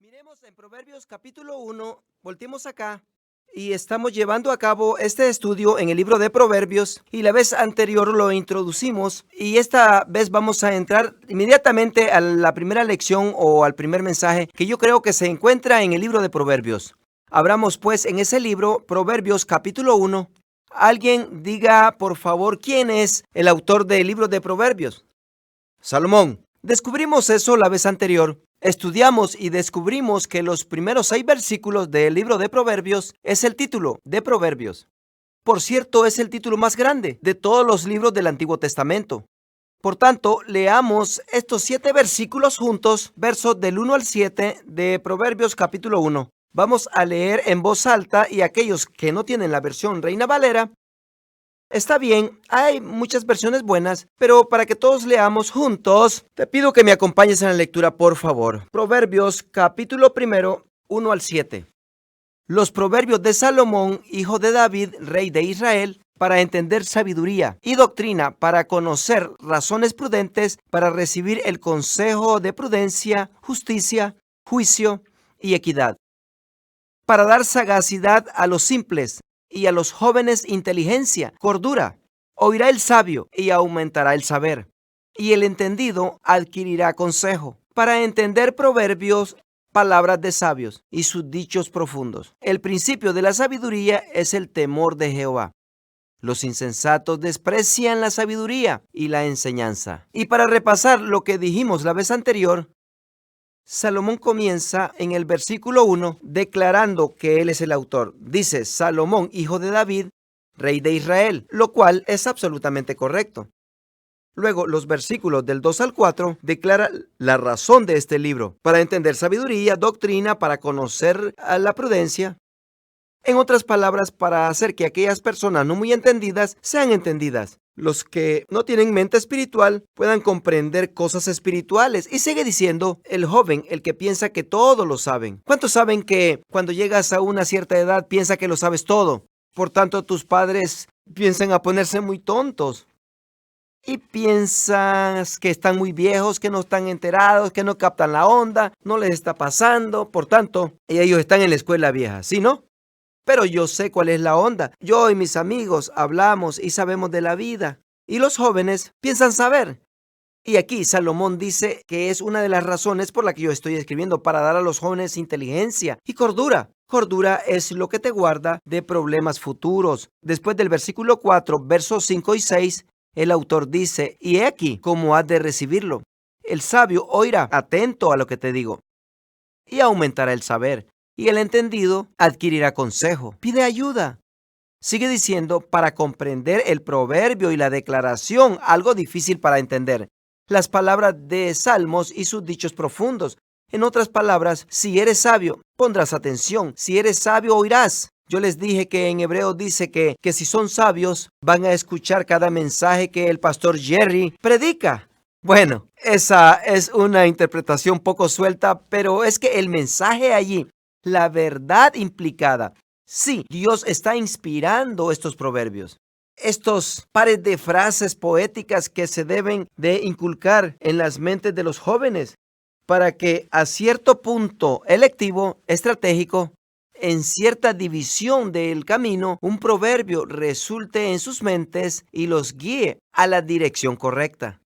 Miremos en Proverbios capítulo 1, volteemos acá y estamos llevando a cabo este estudio en el libro de Proverbios y la vez anterior lo introducimos y esta vez vamos a entrar inmediatamente a la primera lección o al primer mensaje que yo creo que se encuentra en el libro de Proverbios. Abramos pues en ese libro, Proverbios capítulo 1. Alguien diga por favor quién es el autor del libro de Proverbios. Salomón. Descubrimos eso la vez anterior. Estudiamos y descubrimos que los primeros 6 versículos del libro de Proverbios es el título de Proverbios. Por cierto, es el título más grande de todos los libros del Antiguo Testamento. Por tanto, leamos estos 7 versículos juntos, versos del 1 al 7 de Proverbios capítulo 1. Vamos a leer en voz alta y aquellos que no tienen la versión Reina Valera, está bien, hay muchas versiones buenas, pero para que todos leamos juntos, te pido que me acompañes en la lectura, por favor. Proverbios, capítulo 1, 1 al 7. Los proverbios de Salomón, hijo de David, rey de Israel, para entender sabiduría y doctrina, para conocer razones prudentes, para recibir el consejo de prudencia, justicia, juicio y equidad, para dar sagacidad a los simples, y a los jóvenes inteligencia, cordura. Oirá el sabio y aumentará el saber, y el entendido adquirirá consejo, para entender proverbios, palabras de sabios y sus dichos profundos. El principio de la sabiduría es el temor de Jehová. Los insensatos desprecian la sabiduría y la enseñanza. Y para repasar lo que dijimos la vez anterior, Salomón comienza en el versículo 1 declarando que él es el autor. Dice Salomón, hijo de David, rey de Israel, lo cual es absolutamente correcto. Luego, los versículos del 2 al 4 declara la razón de este libro, para entender sabiduría, doctrina, para conocer a la prudencia. En otras palabras, para hacer que aquellas personas no muy entendidas sean entendidas. Los que no tienen mente espiritual puedan comprender cosas espirituales. Y sigue diciendo, el joven, el que piensa que todo lo saben. ¿Cuántos saben que cuando llegas a una cierta edad piensa que lo sabes todo? Por tanto, tus padres piensan a ponerse muy tontos. Y piensas que están muy viejos, que no están enterados, que no captan la onda, no les está pasando. Por tanto, ellos están en la escuela vieja, ¿sí, no? Pero yo sé cuál es la onda. Yo y mis amigos hablamos y sabemos de la vida. Y los jóvenes piensan saber. Y aquí Salomón dice que es una de las razones por la que yo estoy escribiendo, para dar a los jóvenes inteligencia y cordura. Cordura es lo que te guarda de problemas futuros. Después del versículo 4, versos 5 y 6, el autor dice, y he aquí cómo has de recibirlo. El sabio oirá atento a lo que te digo, y aumentará el saber. Y el entendido adquirirá consejo. Pide ayuda. Sigue diciendo, para comprender el proverbio y la declaración, algo difícil para entender. Las palabras de Salmos y sus dichos profundos. En otras palabras, si eres sabio, pondrás atención. Si eres sabio, oirás. Yo les dije que en hebreo dice que si son sabios, van a escuchar cada mensaje que el pastor Jerry predica. Bueno, esa es una interpretación poco suelta, pero es que el mensaje allí, la verdad implicada. Sí, Dios está inspirando estos proverbios. Estos pares de frases poéticas que se deben de inculcar en las mentes de los jóvenes para que a cierto punto electivo, estratégico, en cierta división del camino, un proverbio resulte en sus mentes y los guíe a la dirección correcta.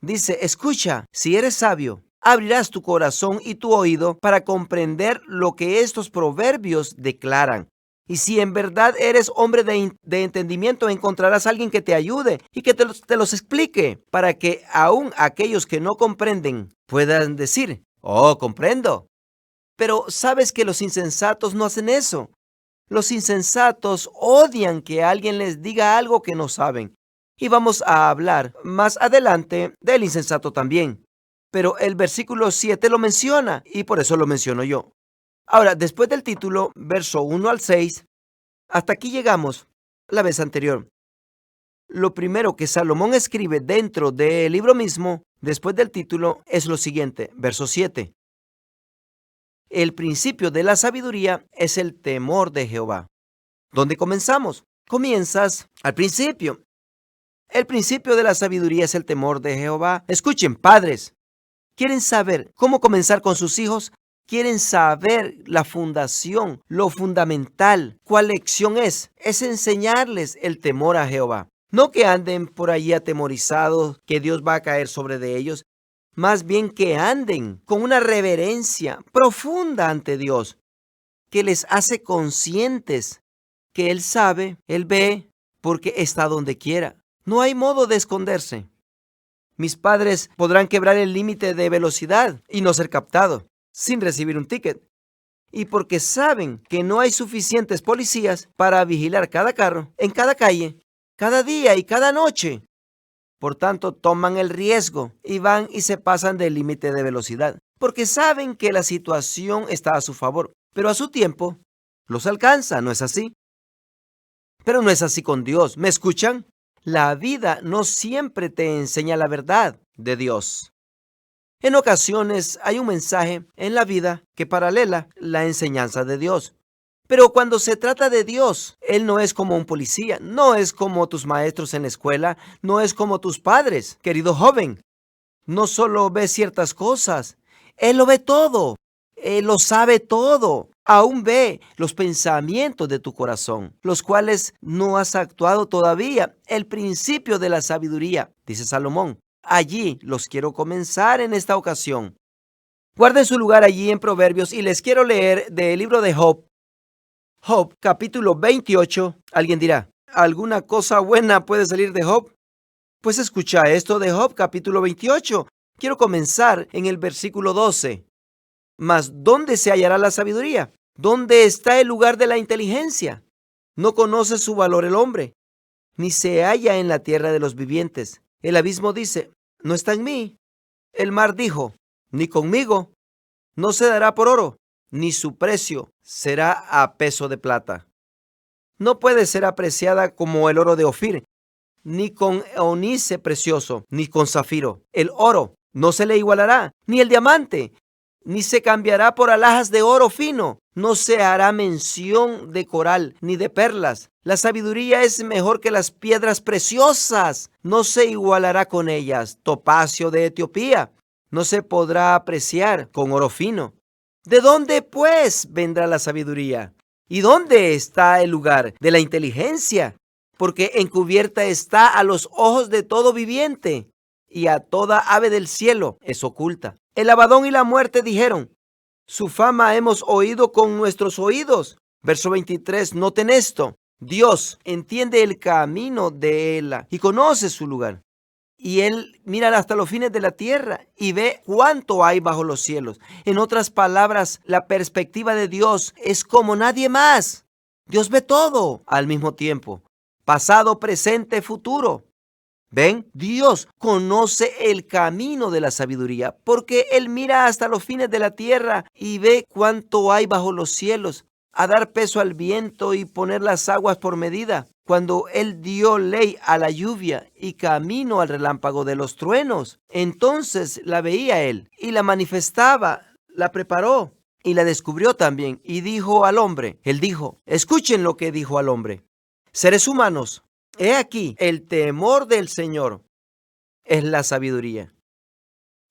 Dice, escucha, si eres sabio, abrirás tu corazón y tu oído para comprender lo que estos proverbios declaran. Y si en verdad eres hombre de entendimiento, encontrarás a alguien que te ayude y que te los explique, para que aún aquellos que no comprenden puedan decir, oh, comprendo. Pero sabes que los insensatos no hacen eso. Los insensatos odian que alguien les diga algo que no saben. Y vamos a hablar más adelante del insensato también. Pero el versículo 7 lo menciona y por eso lo menciono yo. Ahora, después del título, verso 1 al 6, hasta aquí llegamos la vez anterior. Lo primero que Salomón escribe dentro del libro mismo, después del título, es lo siguiente, verso 7. El principio de la sabiduría es el temor de Jehová. ¿Dónde comenzamos? Comienzas al principio. El principio de la sabiduría es el temor de Jehová. Escuchen, padres. ¿Quieren saber cómo comenzar con sus hijos? quieren saber la fundación, lo fundamental. ¿Cuál lección es? Es enseñarles el temor a Jehová. No que anden por allí atemorizados, que Dios va a caer sobre de ellos. Más bien que anden con una reverencia profunda ante Dios, que les hace conscientes que Él sabe, Él ve, porque está donde quiera. No hay modo de esconderse. Mis padres podrán quebrar el límite de velocidad y no ser captado, sin recibir un ticket. Y porque saben que no hay suficientes policías para vigilar cada carro, en cada calle, cada día y cada noche. Por tanto, toman el riesgo y van y se pasan del límite de velocidad, porque saben que la situación está a su favor, pero a su tiempo los alcanza, ¿no es así? Pero no es así con Dios. ¿Me escuchan? La vida no siempre te enseña la verdad de Dios. En ocasiones hay un mensaje en la vida que paralela la enseñanza de Dios. Pero cuando se trata de Dios, Él no es como un policía, no es como tus maestros en la escuela, no es como tus padres, querido joven. No solo ve ciertas cosas, Él lo ve todo, Él lo sabe todo. Aún ve los pensamientos de tu corazón, los cuales no has actuado todavía. El principio de la sabiduría, dice Salomón. Allí los quiero comenzar en esta ocasión. Guarden su lugar allí en Proverbios y les quiero leer del libro de Job. Job, capítulo 28. Alguien dirá, ¿alguna cosa buena puede salir de Job? Pues escucha esto de Job, capítulo 28. Quiero comenzar en el versículo 12. Mas, ¿dónde se hallará la sabiduría? ¿Dónde está el lugar de la inteligencia? No conoce su valor el hombre, ni se halla en la tierra de los vivientes. El abismo dice, no está en mí. El mar dijo, ni conmigo. No se dará por oro, ni su precio será a peso de plata. No puede ser apreciada como el oro de Ofir, ni con ónice precioso, ni con zafiro. El oro no se le igualará, ni el diamante, ni se cambiará por alhajas de oro fino. No se hará mención de coral, ni de perlas. La sabiduría es mejor que las piedras preciosas. No se igualará con ellas. Topacio de Etiopía no se podrá apreciar con oro fino. ¿De dónde, pues, vendrá la sabiduría? ¿Y dónde está el lugar de la inteligencia? Porque encubierta está a los ojos de todo viviente, y a toda ave del cielo es oculta. El Abadón y la muerte dijeron, su fama hemos oído con nuestros oídos. Verso 23, noten esto. Dios entiende el camino de Ela y conoce su lugar. Y Él mira hasta los fines de la tierra y ve cuánto hay bajo los cielos. En otras palabras, la perspectiva de Dios es como nadie más. Dios ve todo al mismo tiempo. Pasado, presente, futuro. ¿Ven? Dios conoce el camino de la sabiduría porque Él mira hasta los fines de la tierra y ve cuánto hay bajo los cielos, a dar peso al viento y poner las aguas por medida. Cuando Él dio ley a la lluvia y camino al relámpago de los truenos, entonces la veía Él y la manifestaba, la preparó y la descubrió también. Y dijo al hombre, Él dijo, escuchen lo que dijo al hombre. Seres humanos, he aquí, el temor del Señor es la sabiduría.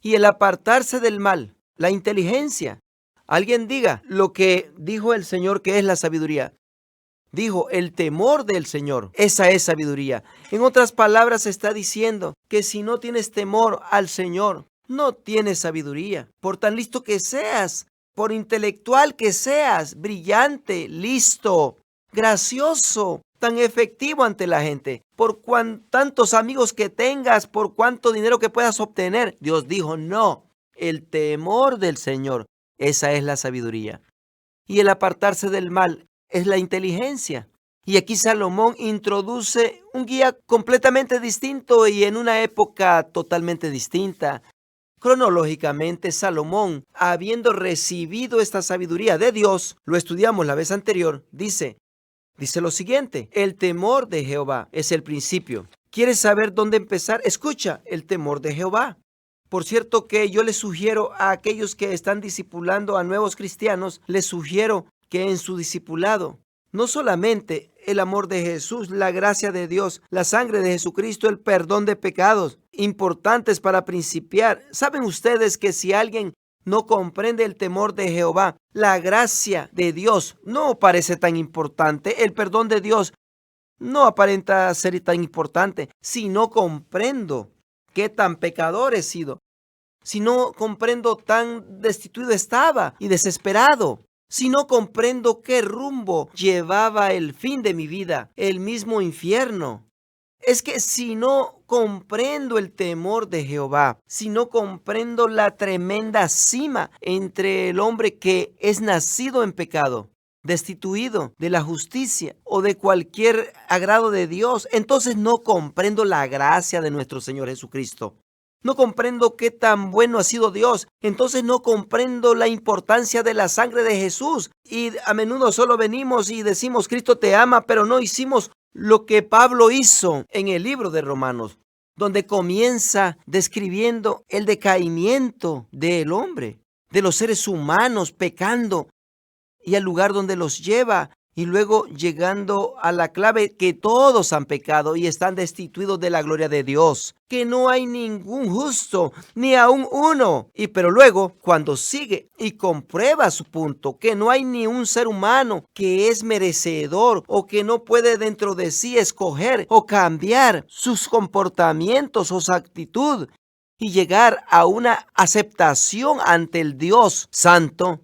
Y el apartarse del mal, la inteligencia. Alguien diga lo que dijo el Señor que es la sabiduría. Dijo, el temor del Señor, esa es sabiduría. En otras palabras, está diciendo que si no tienes temor al Señor, no tienes sabiduría. Por tan listo que seas, por intelectual que seas, brillante, listo, gracioso, tan efectivo ante la gente, por tantos amigos que tengas, por cuánto dinero que puedas obtener. Dios dijo, no, el temor del Señor, esa es la sabiduría. Y el apartarse del mal es la inteligencia. Y aquí Salomón introduce un guía completamente distinto y en una época totalmente distinta. Cronológicamente, Salomón, habiendo recibido esta sabiduría de Dios, lo estudiamos la vez anterior, dice lo siguiente, el temor de Jehová es el principio. ¿Quieres saber dónde empezar? Escucha, el temor de Jehová. Por cierto que yo les sugiero a aquellos que están discipulando a nuevos cristianos, les sugiero que en su discipulado, no solamente el amor de Jesús, la gracia de Dios, la sangre de Jesucristo, el perdón de pecados, importantes para principiar. ¿Saben ustedes que si alguien no comprende el temor de Jehová. La gracia de Dios no parece tan importante. El perdón de Dios no aparenta ser tan importante. Si no comprendo qué tan pecador he sido, si no comprendo tan destituido estaba y desesperado, si no comprendo qué rumbo llevaba el fin de mi vida, el mismo infierno. Es que si no comprendo el temor de Jehová, si no comprendo la tremenda cima entre el hombre que es nacido en pecado, destituido de la justicia o de cualquier agrado de Dios, entonces no comprendo la gracia de nuestro Señor Jesucristo. No comprendo qué tan bueno ha sido Dios. Entonces no comprendo la importancia de la sangre de Jesús. Y a menudo solo venimos y decimos, Cristo te ama, pero no hicimos lo que Pablo hizo en el libro de Romanos, donde comienza describiendo el decaimiento del hombre, de los seres humanos pecando y al lugar donde los lleva. Y luego llegando a la clave que todos han pecado y están destituidos de la gloria de Dios, que no hay ningún justo, ni aun uno. Pero luego, cuando sigue y comprueba su punto, que no hay ni un ser humano que es merecedor o que no puede dentro de sí escoger o cambiar sus comportamientos o su actitud y llegar a una aceptación ante el Dios Santo,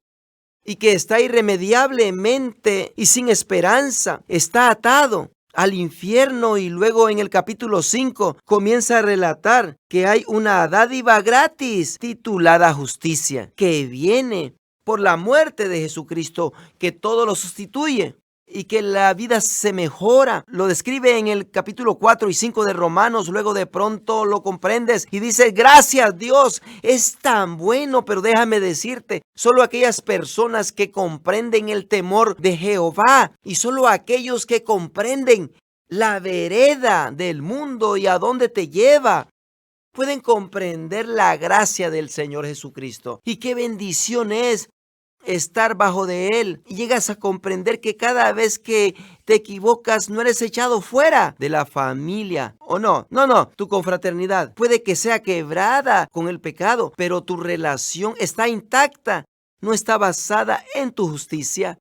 y que está irremediablemente y sin esperanza, está atado al infierno. Y luego en el capítulo 5 comienza a relatar que hay una dádiva gratis titulada justicia, que viene por la muerte de Jesucristo, que todo lo sustituye y que la vida se mejora. Lo describe en el capítulo 4 y 5 de Romanos. Luego de pronto lo comprendes y dices, gracias Dios, es tan bueno. Pero déjame decirte, solo aquellas personas que comprenden el temor de Jehová y solo aquellos que comprenden la vereda del mundo y a dónde te lleva, pueden comprender la gracia del Señor Jesucristo. Y qué bendición es estar bajo de Él, y llegas a comprender que cada vez que te equivocas no eres echado fuera de la familia. ¿O no? No, tu confraternidad puede que sea quebrada con el pecado, pero tu relación está intacta, no está basada en tu justicia.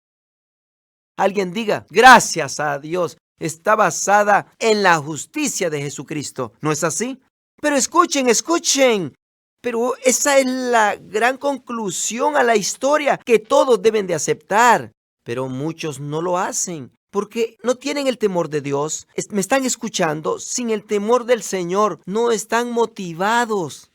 Alguien diga, gracias a Dios, está basada en la justicia de Jesucristo. ¿No es así? Pero escuchen. Pero esa es la gran conclusión a la historia que todos deben de aceptar. Pero muchos no lo hacen porque no tienen el temor de Dios. Me están escuchando, sin el temor del Señor, no están motivados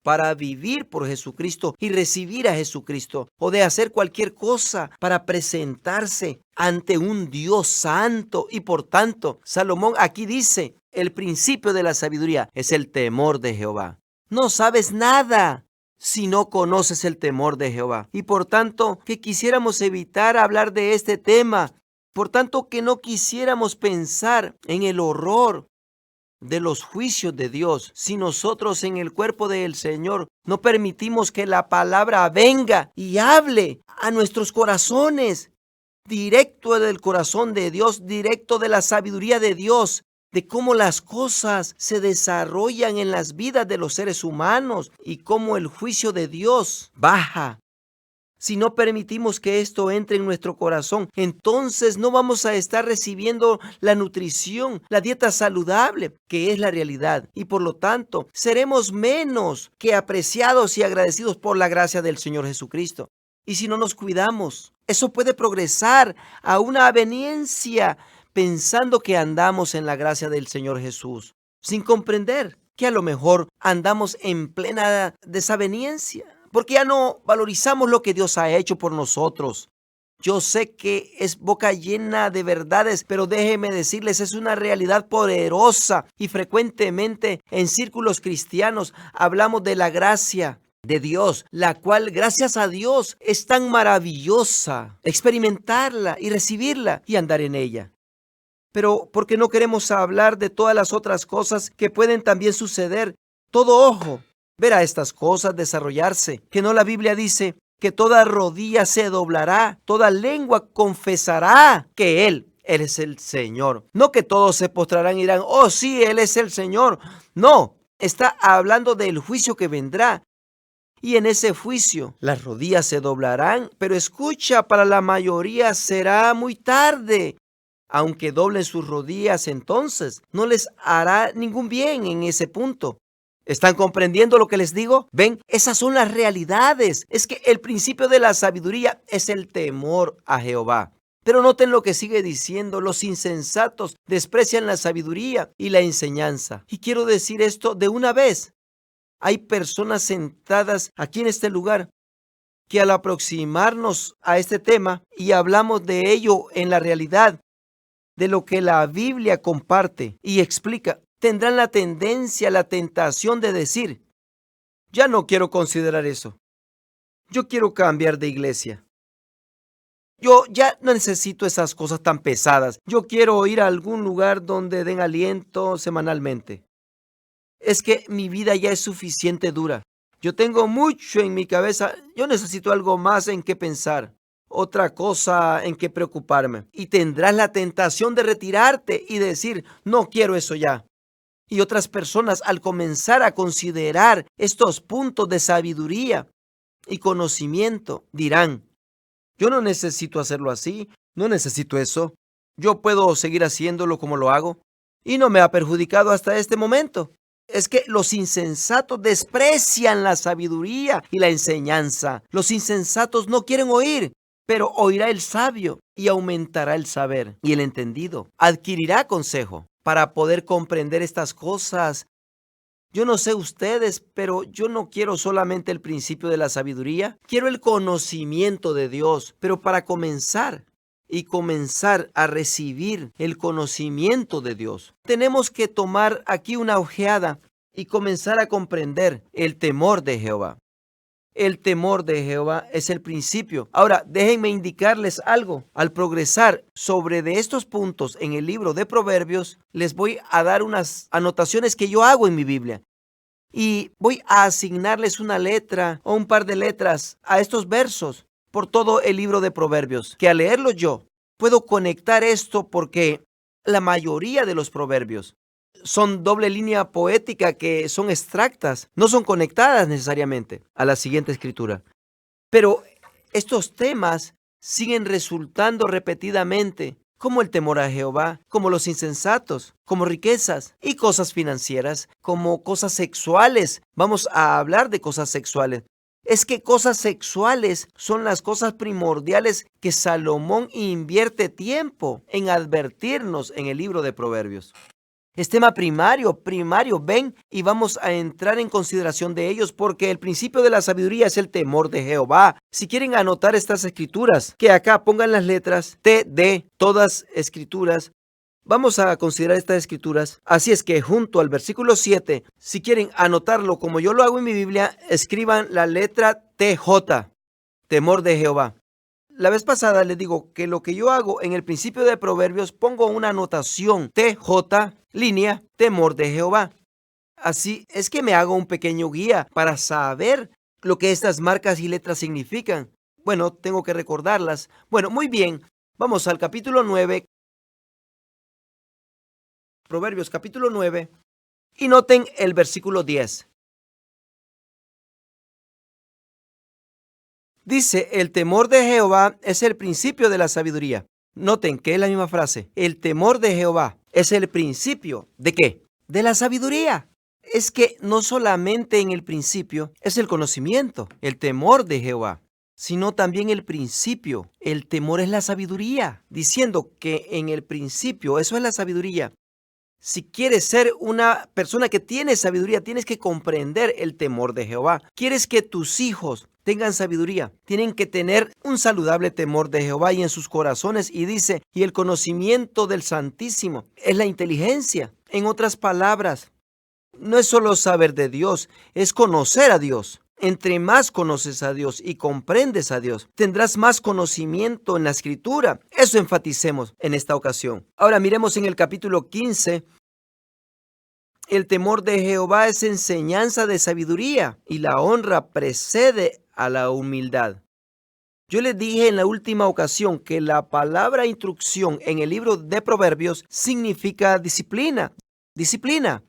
para vivir por Jesucristo y recibir a Jesucristo, o de hacer cualquier cosa para presentarse ante un Dios santo. Y por tanto, Salomón aquí dice, el principio de la sabiduría es el temor de Jehová. No sabes nada si no conoces el temor de Jehová. Y por tanto, que quisiéramos evitar hablar de este tema. Por tanto, que no quisiéramos pensar en el horror de los juicios de Dios si nosotros en el cuerpo del Señor no permitimos que la palabra venga y hable a nuestros corazones, directo del corazón de Dios, directo de la sabiduría de Dios, de cómo las cosas se desarrollan en las vidas de los seres humanos y cómo el juicio de Dios baja. Si no permitimos que esto entre en nuestro corazón, entonces no vamos a estar recibiendo la nutrición, la dieta saludable, que es la realidad. Y por lo tanto, seremos menos que apreciados y agradecidos por la gracia del Señor Jesucristo. Y si no nos cuidamos, eso puede progresar a una aveniencia pensando que andamos en la gracia del Señor Jesús, sin comprender que a lo mejor andamos en plena desaveniencia, porque ya no valorizamos lo que Dios ha hecho por nosotros. Yo sé que es boca llena de verdades, pero déjenme decirles, es una realidad poderosa y frecuentemente en círculos cristianos hablamos de la gracia de Dios, la cual, gracias a Dios, es tan maravillosa experimentarla y recibirla y andar en ella. Pero ¿por qué no queremos hablar de todas las otras cosas que pueden también suceder? Todo ojo verá estas cosas desarrollarse, que no la Biblia dice que toda rodilla se doblará, toda lengua confesará que Él es el Señor. No que todos se postrarán y dirán, oh sí, Él es el Señor. No, está hablando del juicio que vendrá. Y en ese juicio las rodillas se doblarán, pero escucha, para la mayoría será muy tarde. Aunque doblen sus rodillas entonces, no les hará ningún bien en ese punto. ¿Están comprendiendo lo que les digo? ¿Ven? Esas son las realidades. Es que el principio de la sabiduría es el temor a Jehová. Pero noten lo que sigue diciendo: los insensatos desprecian la sabiduría y la enseñanza. Y quiero decir esto de una vez. Hay personas sentadas aquí en este lugar que al aproximarnos a este tema y hablamos de ello en la realidad, de lo que la Biblia comparte y explica, tendrán la tendencia, la tentación de decir: ya no quiero considerar eso. Yo quiero cambiar de iglesia. Yo ya no necesito esas cosas tan pesadas. Yo quiero ir a algún lugar donde den aliento semanalmente. Es que mi vida ya es suficiente dura. Yo tengo mucho en mi cabeza. Yo necesito algo más en qué pensar. Otra cosa en qué preocuparme. Y tendrás la tentación de retirarte y decir: no quiero eso ya. Y otras personas, al comenzar a considerar estos puntos de sabiduría y conocimiento, dirán: yo no necesito hacerlo así, no necesito eso. Yo puedo seguir haciéndolo como lo hago. Y no me ha perjudicado hasta este momento. Es que los insensatos desprecian la sabiduría y la enseñanza. Los insensatos no quieren oír, pero oirá el sabio y aumentará el saber. Y el entendido adquirirá consejo para poder comprender estas cosas. Yo no sé ustedes, pero yo no quiero solamente el principio de la sabiduría. Quiero el conocimiento de Dios. Pero para comenzar a recibir el conocimiento de Dios, tenemos que tomar aquí una ojeada y comenzar a comprender el temor de Jehová. El temor de Jehová es el principio. Ahora, déjenme indicarles algo. Al progresar sobre de estos puntos en el libro de Proverbios, les voy a dar unas anotaciones que yo hago en mi Biblia. Y voy a asignarles una letra o un par de letras a estos versos por todo el libro de Proverbios, que al leerlo yo puedo conectar esto, porque la mayoría de los proverbios son doble línea poética, que son extractas, no son conectadas necesariamente a la siguiente escritura. Pero estos temas siguen resultando repetidamente, como el temor a Jehová, como los insensatos, como riquezas y cosas financieras, como cosas sexuales. Vamos a hablar de cosas sexuales. Es que cosas sexuales son las cosas primordiales que Salomón invierte tiempo en advertirnos en el libro de Proverbios. Es tema primario, ven, y vamos a entrar en consideración de ellos, porque el principio de la sabiduría es el temor de Jehová. Si quieren anotar estas escrituras, que acá pongan las letras TD, todas escrituras. Vamos a considerar estas escrituras. Así es que junto al versículo 7, si quieren anotarlo como yo lo hago en mi Biblia, escriban la letra TJ, temor de Jehová. La vez pasada les digo que lo que yo hago en el principio de Proverbios, pongo una anotación TJ, línea, temor de Jehová. Así es que me hago un pequeño guía para saber lo que estas marcas y letras significan. Bueno, tengo que recordarlas. Bueno, muy bien. Vamos al capítulo 9. Proverbios capítulo 9. Y noten el versículo 10. Dice: el temor de Jehová es el principio de la sabiduría. Noten que es la misma frase. El temor de Jehová es el principio ¿de qué? De la sabiduría. Es que no solamente en el principio es el conocimiento, el temor de Jehová, sino también el principio. El temor es la sabiduría, diciendo que en el principio eso es la sabiduría. Si quieres ser una persona que tiene sabiduría, tienes que comprender el temor de Jehová. ¿Quieres que tus hijos tengan sabiduría? Tienen que tener un saludable temor de Jehová y en sus corazones. Y dice, y el conocimiento del Santísimo es la inteligencia. En otras palabras, no es solo saber de Dios, es conocer a Dios. Entre más conoces a Dios y comprendes a Dios, tendrás más conocimiento en la Escritura. Eso enfaticemos en esta ocasión. Ahora miremos en el capítulo 15. El temor de Jehová es enseñanza de sabiduría, y la honra precede a la humildad. Yo les dije en la última ocasión que la palabra instrucción en el libro de Proverbios significa disciplina. Disciplina.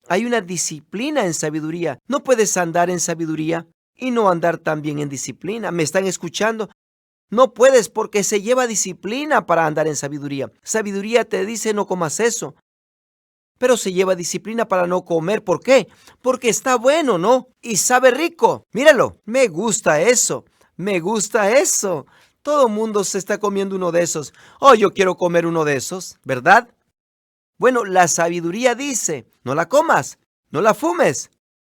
Hay una disciplina en sabiduría. No puedes andar en sabiduría y no andar también en disciplina. ¿Me están escuchando? No puedes porque se lleva disciplina para andar en sabiduría. Sabiduría te dice no comas eso, pero se lleva disciplina para no comer. ¿Por qué? Porque está bueno, ¿no? Y sabe rico. Míralo, me gusta eso, me gusta eso. Todo mundo se está comiendo uno de esos. Oh, yo quiero comer uno de esos, ¿verdad? Bueno, la sabiduría dice, no la comas, no la fumes,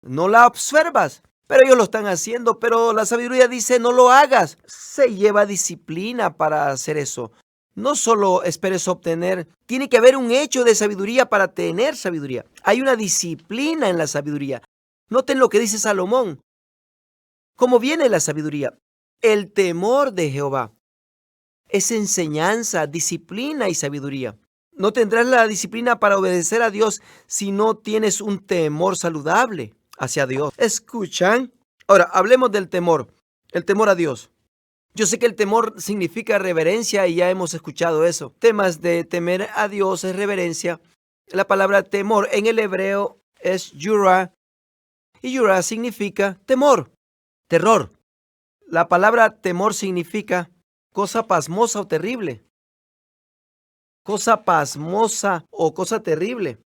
no la observas. Pero ellos lo están haciendo, pero la sabiduría dice, no lo hagas. Se lleva disciplina para hacer eso. No solo esperes obtener, tiene que haber un hecho de sabiduría para tener sabiduría. Hay una disciplina en la sabiduría. Noten lo que dice Salomón. ¿Cómo viene la sabiduría? El temor de Jehová. Es enseñanza, disciplina y sabiduría. No tendrás la disciplina para obedecer a Dios si no tienes un temor saludable hacia Dios. ¿Escuchan? Ahora, hablemos del temor. El temor a Dios. Yo sé que el temor significa reverencia y ya hemos escuchado eso. Temas de temer a Dios es reverencia. La palabra temor en el hebreo es yura y yura significa temor, terror. La palabra temor significa cosa pasmosa o terrible. Cosa pasmosa o cosa terrible.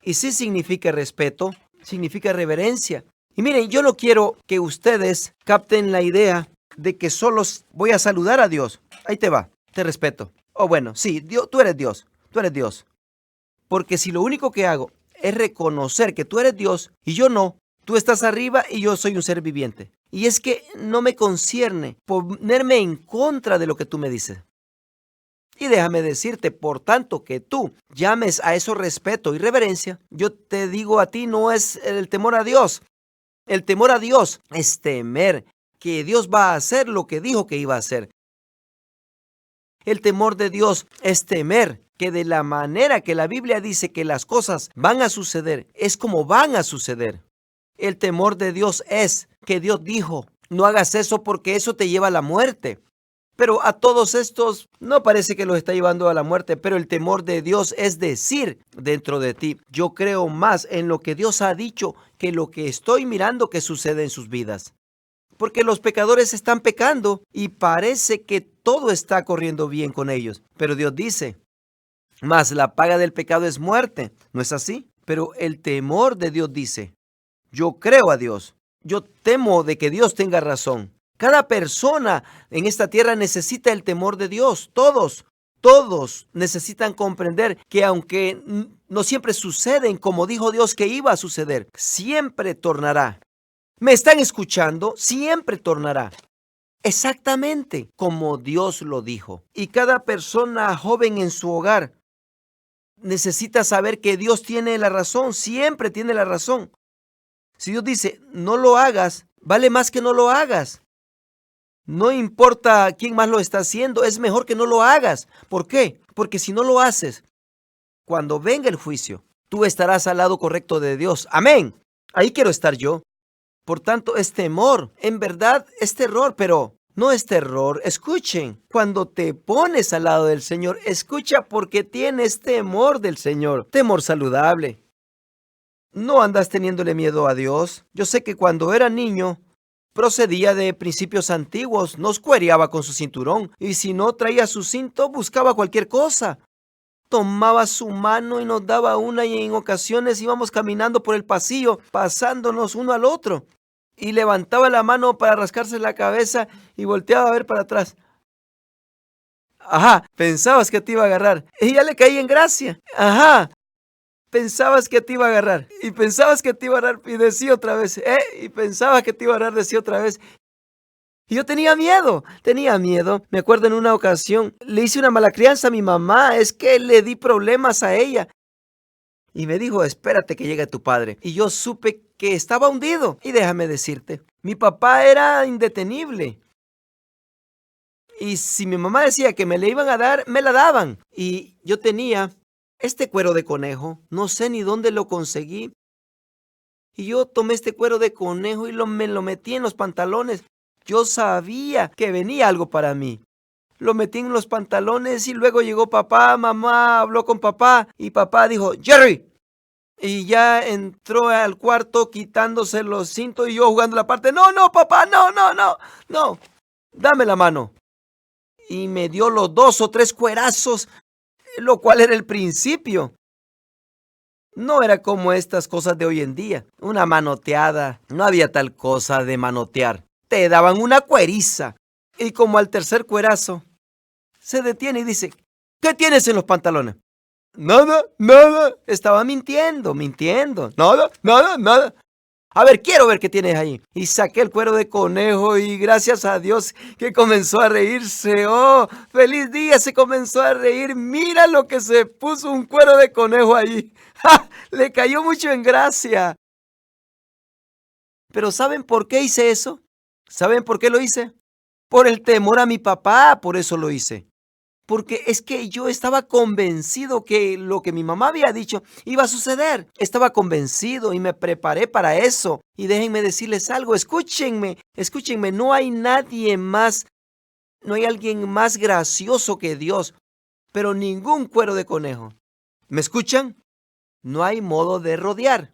Y sí significa respeto, significa reverencia. Y miren, yo no quiero que ustedes capten la idea de que solo voy a saludar a Dios. Ahí te va, te respeto. Oh, bueno, sí, Dios, tú eres Dios, tú eres Dios. Porque si lo único que hago es reconocer que tú eres Dios y yo no, tú estás arriba y yo soy un ser viviente. Y es que no me concierne ponerme en contra de lo que tú me dices. Y déjame decirte, por tanto, que tú llames a eso respeto y reverencia, yo te digo a ti, no es el temor a Dios. El temor a Dios es temer que Dios va a hacer lo que dijo que iba a hacer. El temor de Dios es temer que de la manera que la Biblia dice que las cosas van a suceder, es como van a suceder. El temor de Dios es que Dios dijo, no hagas eso porque eso te lleva a la muerte. Pero a todos estos no parece que los está llevando a la muerte, pero el temor de Dios es decir dentro de ti, yo creo más en lo que Dios ha dicho que lo que estoy mirando que sucede en sus vidas. Porque los pecadores están pecando y parece que todo está corriendo bien con ellos. Pero Dios dice, mas la paga del pecado es muerte. ¿No es así? Pero el temor de Dios dice, yo creo a Dios. Yo temo de que Dios tenga razón. Cada persona en esta tierra necesita el temor de Dios. Todos necesitan comprender que aunque no siempre suceden como dijo Dios que iba a suceder, siempre tornará. ¿Me están escuchando? Siempre tornará. Exactamente como Dios lo dijo. Y cada persona joven en su hogar necesita saber que Dios tiene la razón, siempre tiene la razón. Si Dios dice, no lo hagas, vale más que no lo hagas. No importa quién más lo está haciendo, es mejor que no lo hagas. ¿Por qué? Porque si no lo haces, cuando venga el juicio, tú estarás al lado correcto de Dios. Amén. Ahí quiero estar yo. Por tanto, es temor. En verdad, es terror, pero no es terror. Escuchen, cuando te pones al lado del Señor, escucha porque tienes temor del Señor. Temor saludable. No andas teniéndole miedo a Dios. Yo sé que cuando era niño, procedía de principios antiguos, nos cuereaba con su cinturón, y si no traía su cinto, buscaba cualquier cosa. Tomaba su mano y nos daba una, y en ocasiones íbamos caminando por el pasillo, pasándonos uno al otro, y levantaba la mano para rascarse la cabeza y volteaba a ver para atrás. Ajá, pensabas que te iba a agarrar, y ya le caí en gracia. Ajá. Pensabas que te iba a agarrar, y pensabas que te iba a agarrar, y decía otra vez, y pensabas que te iba a agarrar, decía otra vez. Y yo tenía miedo. Me acuerdo en una ocasión, le hice una mala crianza a mi mamá, es que le di problemas a ella. Y me dijo, espérate que llegue tu padre. Y yo supe que estaba hundido. Y déjame decirte, mi papá era indetenible. Y si mi mamá decía que me le iban a dar, me la daban. Y yo tenía este cuero de conejo, no sé ni dónde lo conseguí. Y yo tomé este cuero de conejo y me lo metí en los pantalones. Yo sabía que venía algo para mí. Lo metí en los pantalones y luego llegó papá, mamá habló con papá y papá dijo, Jerry, Y ya entró al cuarto quitándose los cintos y yo jugando la parte. No, no, papá, no, no, no, no. Dame la mano. Y me dio los 2 o 3 cuerazos, lo cual era el principio. No era como estas cosas de hoy en día. Una manoteada. No había tal cosa de manotear. Te daban una cueriza. Y como al tercer cuerazo, se detiene y dice, ¿qué tienes en los pantalones? Nada, nada. Estaba mintiendo, mintiendo. Nada, nada, nada. A ver, quiero ver qué tienes ahí. Y saqué el cuero de conejo y gracias a Dios que comenzó a reírse. Oh, feliz día, se comenzó a reír. Mira lo que se puso un cuero de conejo ahí. ¡Ja! Le cayó mucho en gracia. Pero ¿saben por qué hice eso? ¿Saben por qué lo hice? Por el temor a mi papá, por eso lo hice. Porque es que yo estaba convencido que lo que mi mamá había dicho iba a suceder. Estaba convencido y me preparé para eso. Y déjenme decirles algo, escúchenme, escúchenme, no hay nadie más, no hay alguien más gracioso que Dios, pero ningún cuero de conejo. ¿Me escuchan? No hay modo de rodear.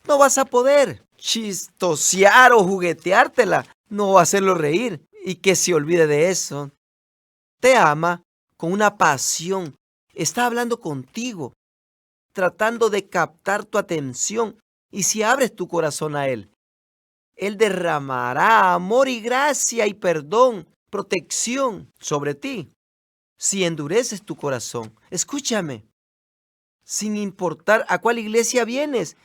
No vas a poder chistosear o jugueteártela. No hacerlo reír y que se olvide de eso. Te ama con una pasión. Está hablando contigo, tratando de captar tu atención. Y si abres tu corazón a Él derramará amor y gracia y perdón, protección sobre ti. Si endureces tu corazón, escúchame, sin importar a cuál iglesia vienes,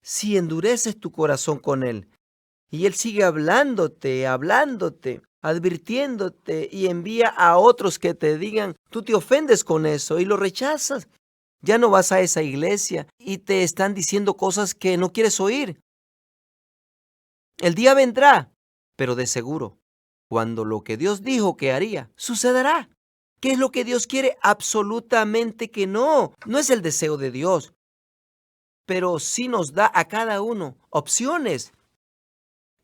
si endureces tu corazón con Él, y Él sigue hablándote, hablándote, advirtiéndote y envía a otros que te digan, tú te ofendes con eso y lo rechazas. Ya no vas a esa iglesia y te están diciendo cosas que no quieres oír. El día vendrá, pero de seguro, cuando lo que Dios dijo que haría, sucederá. ¿Qué es lo que Dios quiere? Absolutamente que no. No es el deseo de Dios, pero sí nos da a cada uno opciones.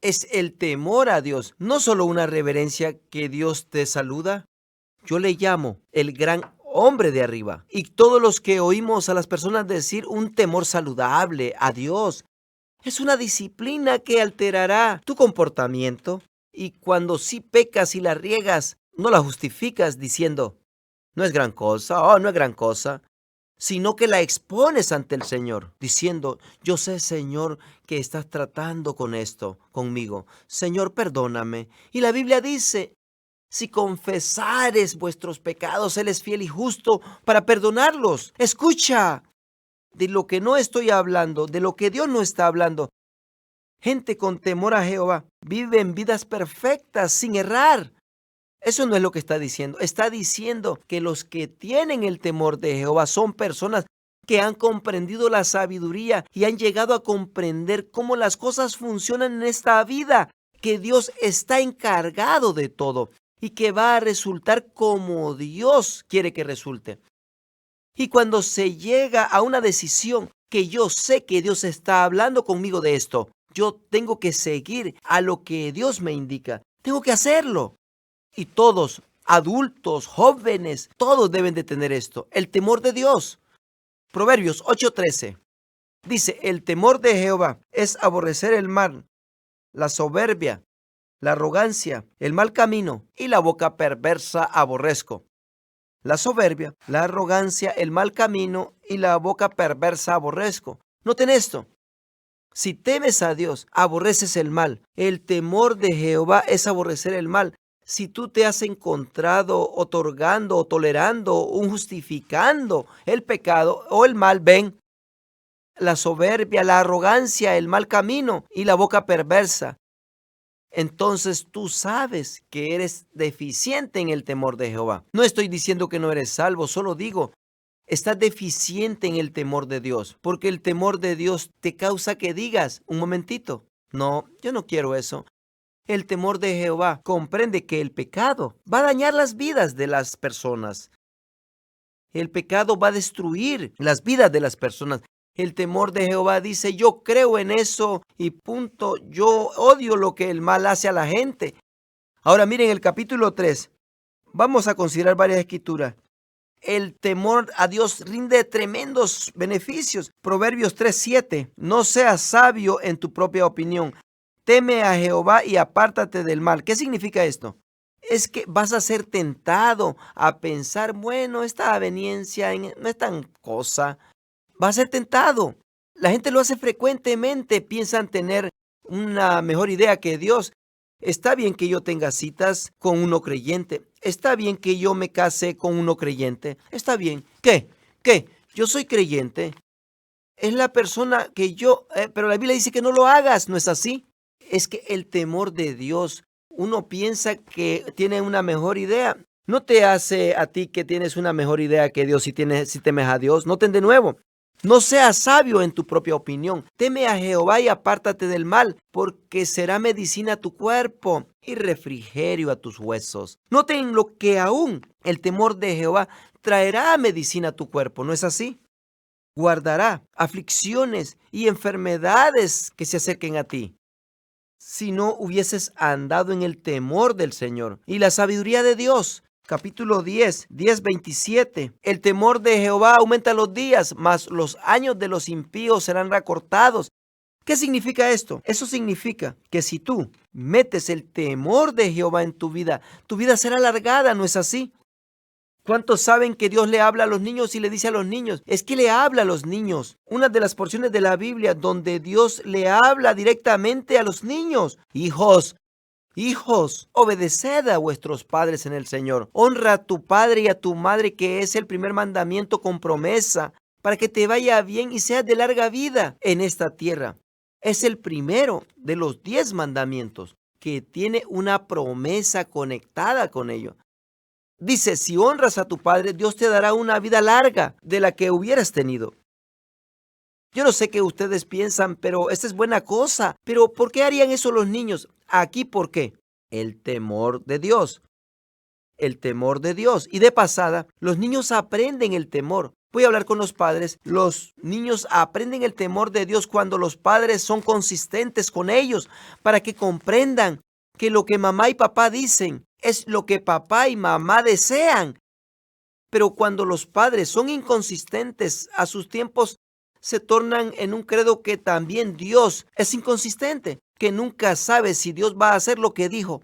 Es el temor a Dios, no solo una reverencia que Dios te saluda. Yo le llamo el gran hombre de arriba. Y todos los que oímos a las personas decir un temor saludable a Dios, es una disciplina que alterará tu comportamiento. Y cuando sí pecas y la riegas, no la justificas diciendo, no es gran cosa, oh, no es gran cosa, sino que la expones ante el Señor, diciendo, yo sé, Señor, que estás tratando con esto, conmigo. Señor, perdóname. Y la Biblia dice, si confesares vuestros pecados, Él es fiel y justo para perdonarlos. Escucha, de lo que no estoy hablando, de lo que Dios no está hablando. Gente con temor a Jehová viven vidas perfectas sin errar. Eso no es lo que está diciendo. Está diciendo que los que tienen el temor de Jehová son personas que han comprendido la sabiduría y han llegado a comprender cómo las cosas funcionan en esta vida, que Dios está encargado de todo y que va a resultar como Dios quiere que resulte. Y cuando se llega a una decisión que yo sé que Dios está hablando conmigo de esto, yo tengo que seguir a lo que Dios me indica. Tengo que hacerlo. Y todos, adultos, jóvenes, todos deben de tener esto, el temor de Dios. Proverbios 8:13 dice, el temor de Jehová es aborrecer el mal, la soberbia, la arrogancia, el mal camino y la boca perversa aborrezco. La soberbia, la arrogancia, el mal camino y la boca perversa aborrezco. Noten esto. Si temes a Dios, aborreces el mal. El temor de Jehová es aborrecer el mal. Si tú te has encontrado otorgando o tolerando o justificando el pecado o el mal, ven, la soberbia, la arrogancia, el mal camino y la boca perversa, entonces tú sabes que eres deficiente en el temor de Jehová. No estoy diciendo que no eres salvo, solo digo, estás deficiente en el temor de Dios, porque el temor de Dios te causa que digas, un momentito, no, yo no quiero eso. El temor de Jehová comprende que el pecado va a dañar las vidas de las personas. El pecado va a destruir las vidas de las personas. El temor de Jehová dice, yo creo en eso y punto. Yo odio lo que el mal hace a la gente. Ahora miren el capítulo 3. Vamos a considerar varias escrituras. El temor a Dios rinde tremendos beneficios. Proverbios 3:7. No seas sabio en tu propia opinión. Teme a Jehová y apártate del mal. ¿Qué significa esto? Es que vas a ser tentado a pensar, bueno, esta aveniencia no es tan cosa. Va a ser tentado. La gente lo hace frecuentemente, piensan tener una mejor idea que Dios. Está bien que yo tenga citas con uno creyente. Está bien que yo me case con uno creyente. Está bien. ¿Qué? ¿Qué? Yo soy creyente. Es la persona que yo... pero la Biblia dice que no lo hagas. ¿No es así? Es que el temor de Dios, uno piensa que tiene una mejor idea. No te hace a ti que tienes una mejor idea que Dios si temes a Dios. Noten de nuevo. No seas sabio en tu propia opinión. Teme a Jehová y apártate del mal, porque será medicina a tu cuerpo y refrigerio a tus huesos. Noten lo que aún el temor de Jehová traerá medicina a tu cuerpo, ¿no es así? Guardará aflicciones y enfermedades que se acerquen a ti. Si no hubieses andado en el temor del Señor y la sabiduría de Dios. Capítulo 10:27. El temor de Jehová aumenta los días, mas los años de los impíos serán recortados. ¿Qué significa esto? Eso significa que si tú metes el temor de Jehová en tu vida será alargada, ¿no es así? ¿Cuántos saben que Dios le habla a los niños y le dice a los niños? Es que le habla a los niños. Una de las porciones de la Biblia donde Dios le habla directamente a los niños. Hijos, obedeced a vuestros padres en el Señor. Honra a tu padre y a tu madre, que es el primer mandamiento con promesa, para que te vaya bien y seas de larga vida en esta tierra. Es el primero de los 10 mandamientos que tiene una promesa conectada con ello. Dice, si honras a tu padre, Dios te dará una vida larga de la que hubieras tenido. Yo no sé qué ustedes piensan, pero esta es buena cosa. Pero ¿por qué harían eso los niños? Aquí, ¿por qué? El temor de Dios. El temor de Dios. Y de pasada, los niños aprenden el temor. Voy a hablar con los padres. Los niños aprenden el temor de Dios cuando los padres son consistentes con ellos, para que comprendan que lo que mamá y papá dicen es lo que papá y mamá desean. Pero cuando los padres son inconsistentes a sus tiempos, se tornan en un credo que también Dios es inconsistente, que nunca sabe si Dios va a hacer lo que dijo.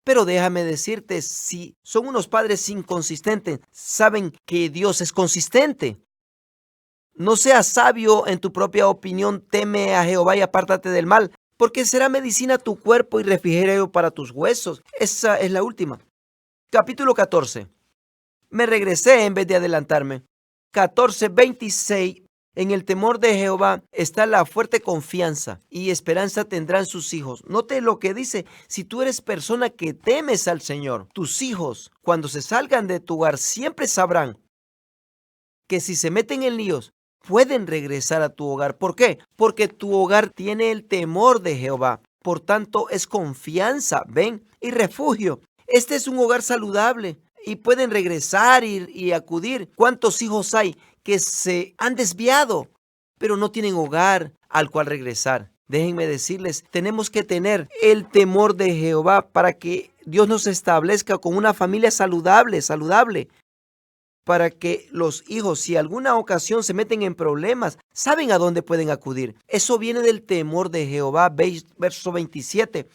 Pero déjame decirte, si son unos padres inconsistentes, saben que Dios es consistente. No seas sabio en tu propia opinión, teme a Jehová y apártate del mal, porque será medicina a tu cuerpo y refrigerio para tus huesos. Esa es la última. Capítulo 14. Me regresé en vez de adelantarme. 14:26. En el temor de Jehová está la fuerte confianza y esperanza tendrán sus hijos. Note lo que dice, si tú eres persona que temes al Señor, tus hijos, cuando se salgan de tu hogar, siempre sabrán que si se meten en líos, pueden regresar a tu hogar. ¿Por qué? Porque tu hogar tiene el temor de Jehová. Por tanto, es confianza, ven, y refugio. Este es un hogar saludable y pueden regresar y acudir. ¿Cuántos hijos hay que se han desviado, pero no tienen hogar al cual regresar? Déjenme decirles, tenemos que tener el temor de Jehová para que Dios nos establezca con una familia saludable, para que los hijos, si alguna ocasión se meten en problemas, saben a dónde pueden acudir. Eso viene del temor de Jehová. Veis verso 27.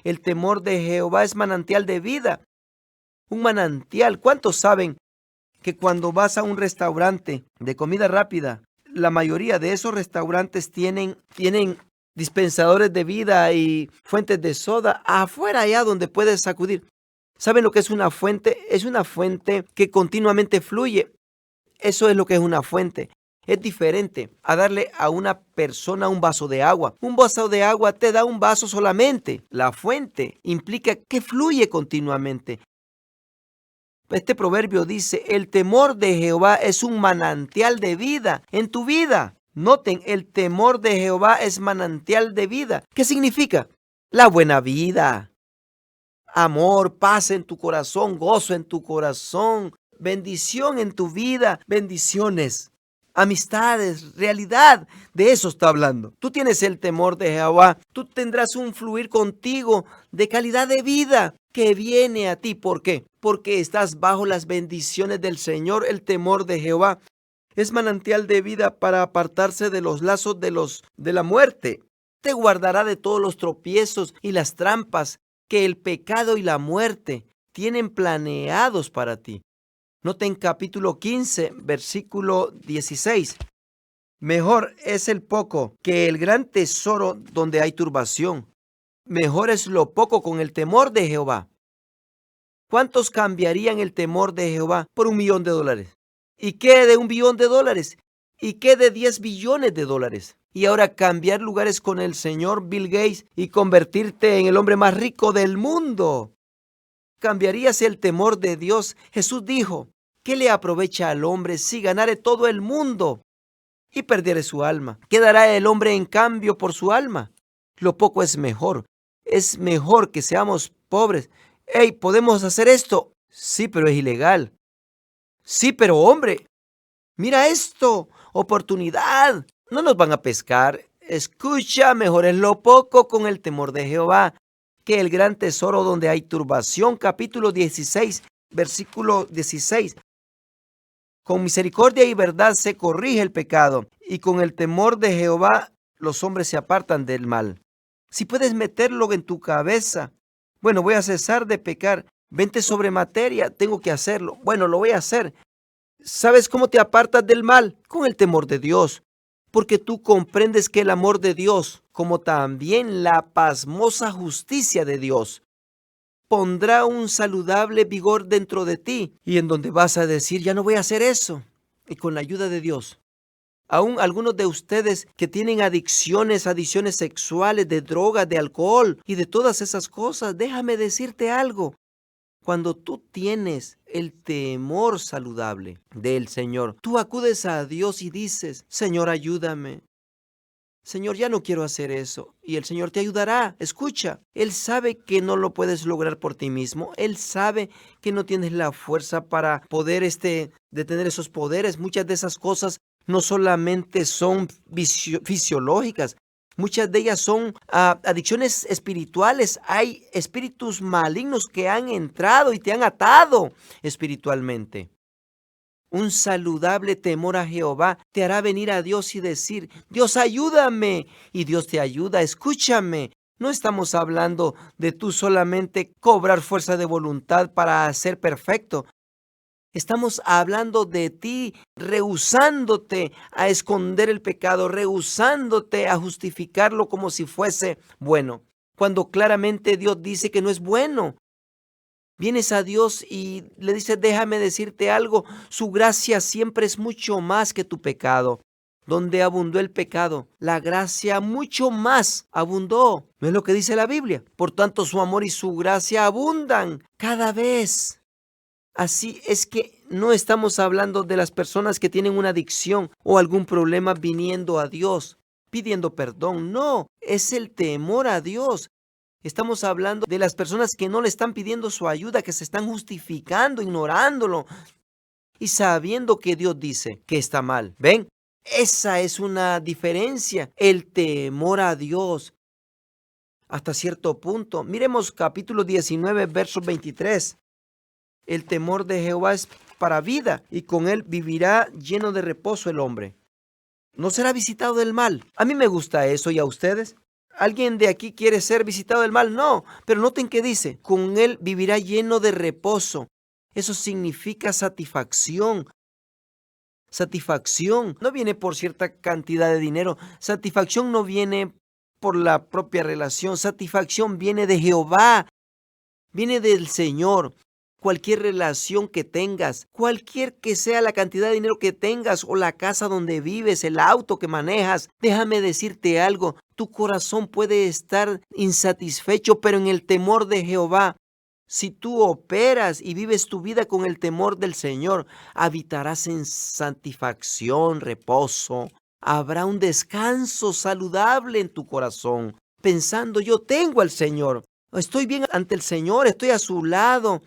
El temor de Jehová es manantial de vida. Un manantial. ¿Cuántos saben que cuando vas a un restaurante de comida rápida, la mayoría de esos restaurantes tienen dispensadores de vida y fuentes de soda afuera, allá donde puedes acudir? ¿Saben lo que es una fuente? Es una fuente que continuamente fluye. Eso es lo que es una fuente. Es diferente a darle a una persona un vaso de agua. Un vaso de agua te da un vaso solamente. La fuente implica que fluye continuamente. Este proverbio dice, el temor de Jehová es un manantial de vida en tu vida. Noten, el temor de Jehová es manantial de vida. ¿Qué significa? La buena vida. Amor, paz en tu corazón, gozo en tu corazón, bendición en tu vida, bendiciones. amistades, realidad. De eso está hablando. Tú tienes el temor de Jehová. Tú tendrás un fluir contigo de calidad de vida que viene a ti. ¿Por qué? Porque estás bajo las bendiciones del Señor. El temor de Jehová es manantial de vida para apartarse de los lazos de la muerte. Te guardará de todos los tropiezos y las trampas que el pecado y la muerte tienen planeados para ti. Noten capítulo 15, versículo 16. Mejor es el poco que el gran tesoro donde hay turbación. Mejor es lo poco con el temor de Jehová. ¿Cuántos cambiarían el temor de Jehová por $1.000.000? ¿Y qué de $1.000.000.? ¿Y qué de 10 billones de dólares? Y ahora cambiar lugares con el señor Bill Gates y convertirte en el hombre más rico del mundo. ¿Cambiarías el temor de Dios? Jesús dijo, ¿qué le aprovecha al hombre si ganare todo el mundo y perdiere su alma? ¿Qué dará el hombre en cambio por su alma? Lo poco es mejor. Es mejor que seamos pobres. Hey, ¿podemos hacer esto? Sí, pero es ilegal. Sí, pero hombre, mira esto, oportunidad. No nos van a pescar. Escucha, mejor es lo poco con el temor de Jehová que el gran tesoro donde hay turbación. Capítulo 16, versículo 16. Con misericordia y verdad se corrige el pecado, y con el temor de Jehová los hombres se apartan del mal. Si puedes meterlo en tu cabeza, bueno, voy a cesar de pecar. Vente sobre materia, tengo que hacerlo. Bueno, lo voy a hacer. ¿Sabes cómo te apartas del mal? Con el temor de Dios. Porque tú comprendes que el amor de Dios, como también la pasmosa justicia de Dios, pondrá un saludable vigor dentro de ti, y en donde vas a decir, ya no voy a hacer eso. Y con la ayuda de Dios. Aún algunos de ustedes que tienen adicciones sexuales, de drogas, de alcohol y de todas esas cosas, déjame decirte algo. Cuando tú tienes el temor saludable del Señor, tú acudes a Dios y dices, Señor, ayúdame. Señor, ya no quiero hacer eso. Y el Señor te ayudará. Escucha, Él sabe que no lo puedes lograr por ti mismo. Él sabe que no tienes la fuerza para poder detener esos poderes. Muchas de esas cosas no solamente son fisiológicas. Muchas de ellas son adicciones espirituales. Hay espíritus malignos que han entrado y te han atado espiritualmente. Un saludable temor a Jehová te hará venir a Dios y decir, Dios, ayúdame. Y Dios te ayuda. Escúchame. No estamos hablando de tú solamente cobrar fuerza de voluntad para ser perfecto. Estamos hablando de ti rehusándote a esconder el pecado, rehusándote a justificarlo como si fuese bueno, cuando claramente Dios dice que no es bueno. Vienes a Dios y le dices, déjame decirte algo, su gracia siempre es mucho más que tu pecado. Donde abundó el pecado, la gracia mucho más abundó. ¿No es lo que dice la Biblia? Por tanto, su amor y su gracia abundan cada vez. Así es que no estamos hablando de las personas que tienen una adicción o algún problema viniendo a Dios, pidiendo perdón. No, es el temor a Dios. Estamos hablando de las personas que no le están pidiendo su ayuda, que se están justificando, ignorándolo y sabiendo que Dios dice que está mal. ¿Ven? Esa es una diferencia, el temor a Dios. Hasta cierto punto. Miremos capítulo 19, verso 23. El temor de Jehová es para vida, y con él vivirá lleno de reposo el hombre. No será visitado del mal. A mí me gusta eso, ¿y a ustedes? ¿Alguien de aquí quiere ser visitado del mal? No, pero noten que dice, con él vivirá lleno de reposo. Eso significa satisfacción. Satisfacción no viene por cierta cantidad de dinero. Satisfacción no viene por la propia relación. Satisfacción viene de Jehová. Viene del Señor. Cualquier relación que tengas, cualquier que sea la cantidad de dinero que tengas o la casa donde vives, el auto que manejas, déjame decirte algo, tu corazón puede estar insatisfecho, pero en el temor de Jehová, si tú operas y vives tu vida con el temor del Señor, habitarás en satisfacción, reposo. Habrá un descanso saludable en tu corazón, pensando yo tengo al Señor, estoy bien ante el Señor, estoy a su lado.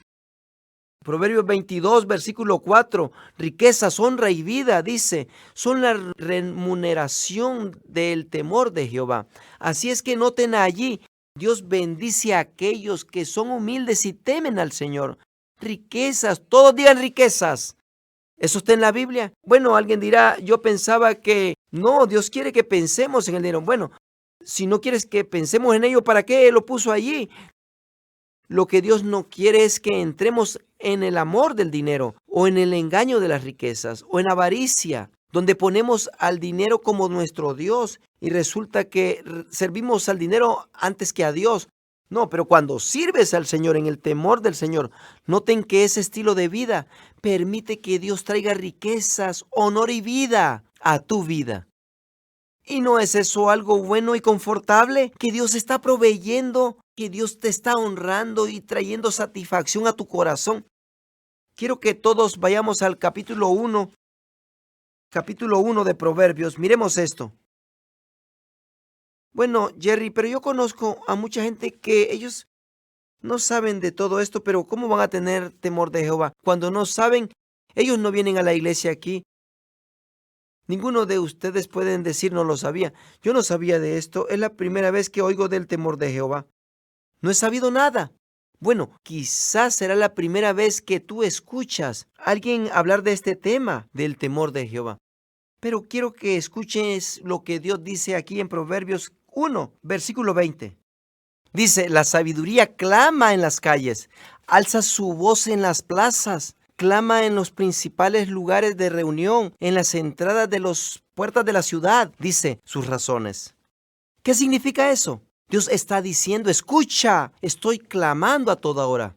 Proverbios 22, versículo 4, riquezas, honra y vida, dice, son la remuneración del temor de Jehová. Así es que noten allí, Dios bendice a aquellos que son humildes y temen al Señor. Riquezas, todos digan riquezas. ¿Eso está en la Biblia? Bueno, alguien dirá, yo pensaba que no, Dios quiere que pensemos en el dinero. Bueno, si no quieres que pensemos en ello, ¿para qué lo puso allí? Lo que Dios no quiere es que entremos en el amor del dinero o en el engaño de las riquezas o en avaricia, donde ponemos al dinero como nuestro Dios y resulta que servimos al dinero antes que a Dios. No, pero cuando sirves al Señor en el temor del Señor, noten que ese estilo de vida permite que Dios traiga riquezas, honor y vida a tu vida. ¿Y no es eso algo bueno y confortable? Que Dios está proveyendo, que Dios te está honrando y trayendo satisfacción a tu corazón. Quiero que todos vayamos al capítulo 1 de Proverbios. Miremos esto. Bueno, Jerry, pero yo conozco a mucha gente que ellos no saben de todo esto, pero ¿cómo van a tener temor de Jehová? Cuando no saben, ellos no vienen a la iglesia aquí. Ninguno de ustedes pueden decir no lo sabía. Yo no sabía de esto. Es la primera vez que oigo del temor de Jehová. No he sabido nada. Bueno, quizás será la primera vez que tú escuchas a alguien hablar de este tema, del temor de Jehová. Pero quiero que escuches lo que Dios dice aquí en Proverbios 1, versículo 20. Dice, la sabiduría clama en las calles, alza su voz en las plazas, clama en los principales lugares de reunión, en las entradas de las puertas de la ciudad, dice sus razones. ¿Qué significa eso? Dios está diciendo, escucha, estoy clamando a toda hora.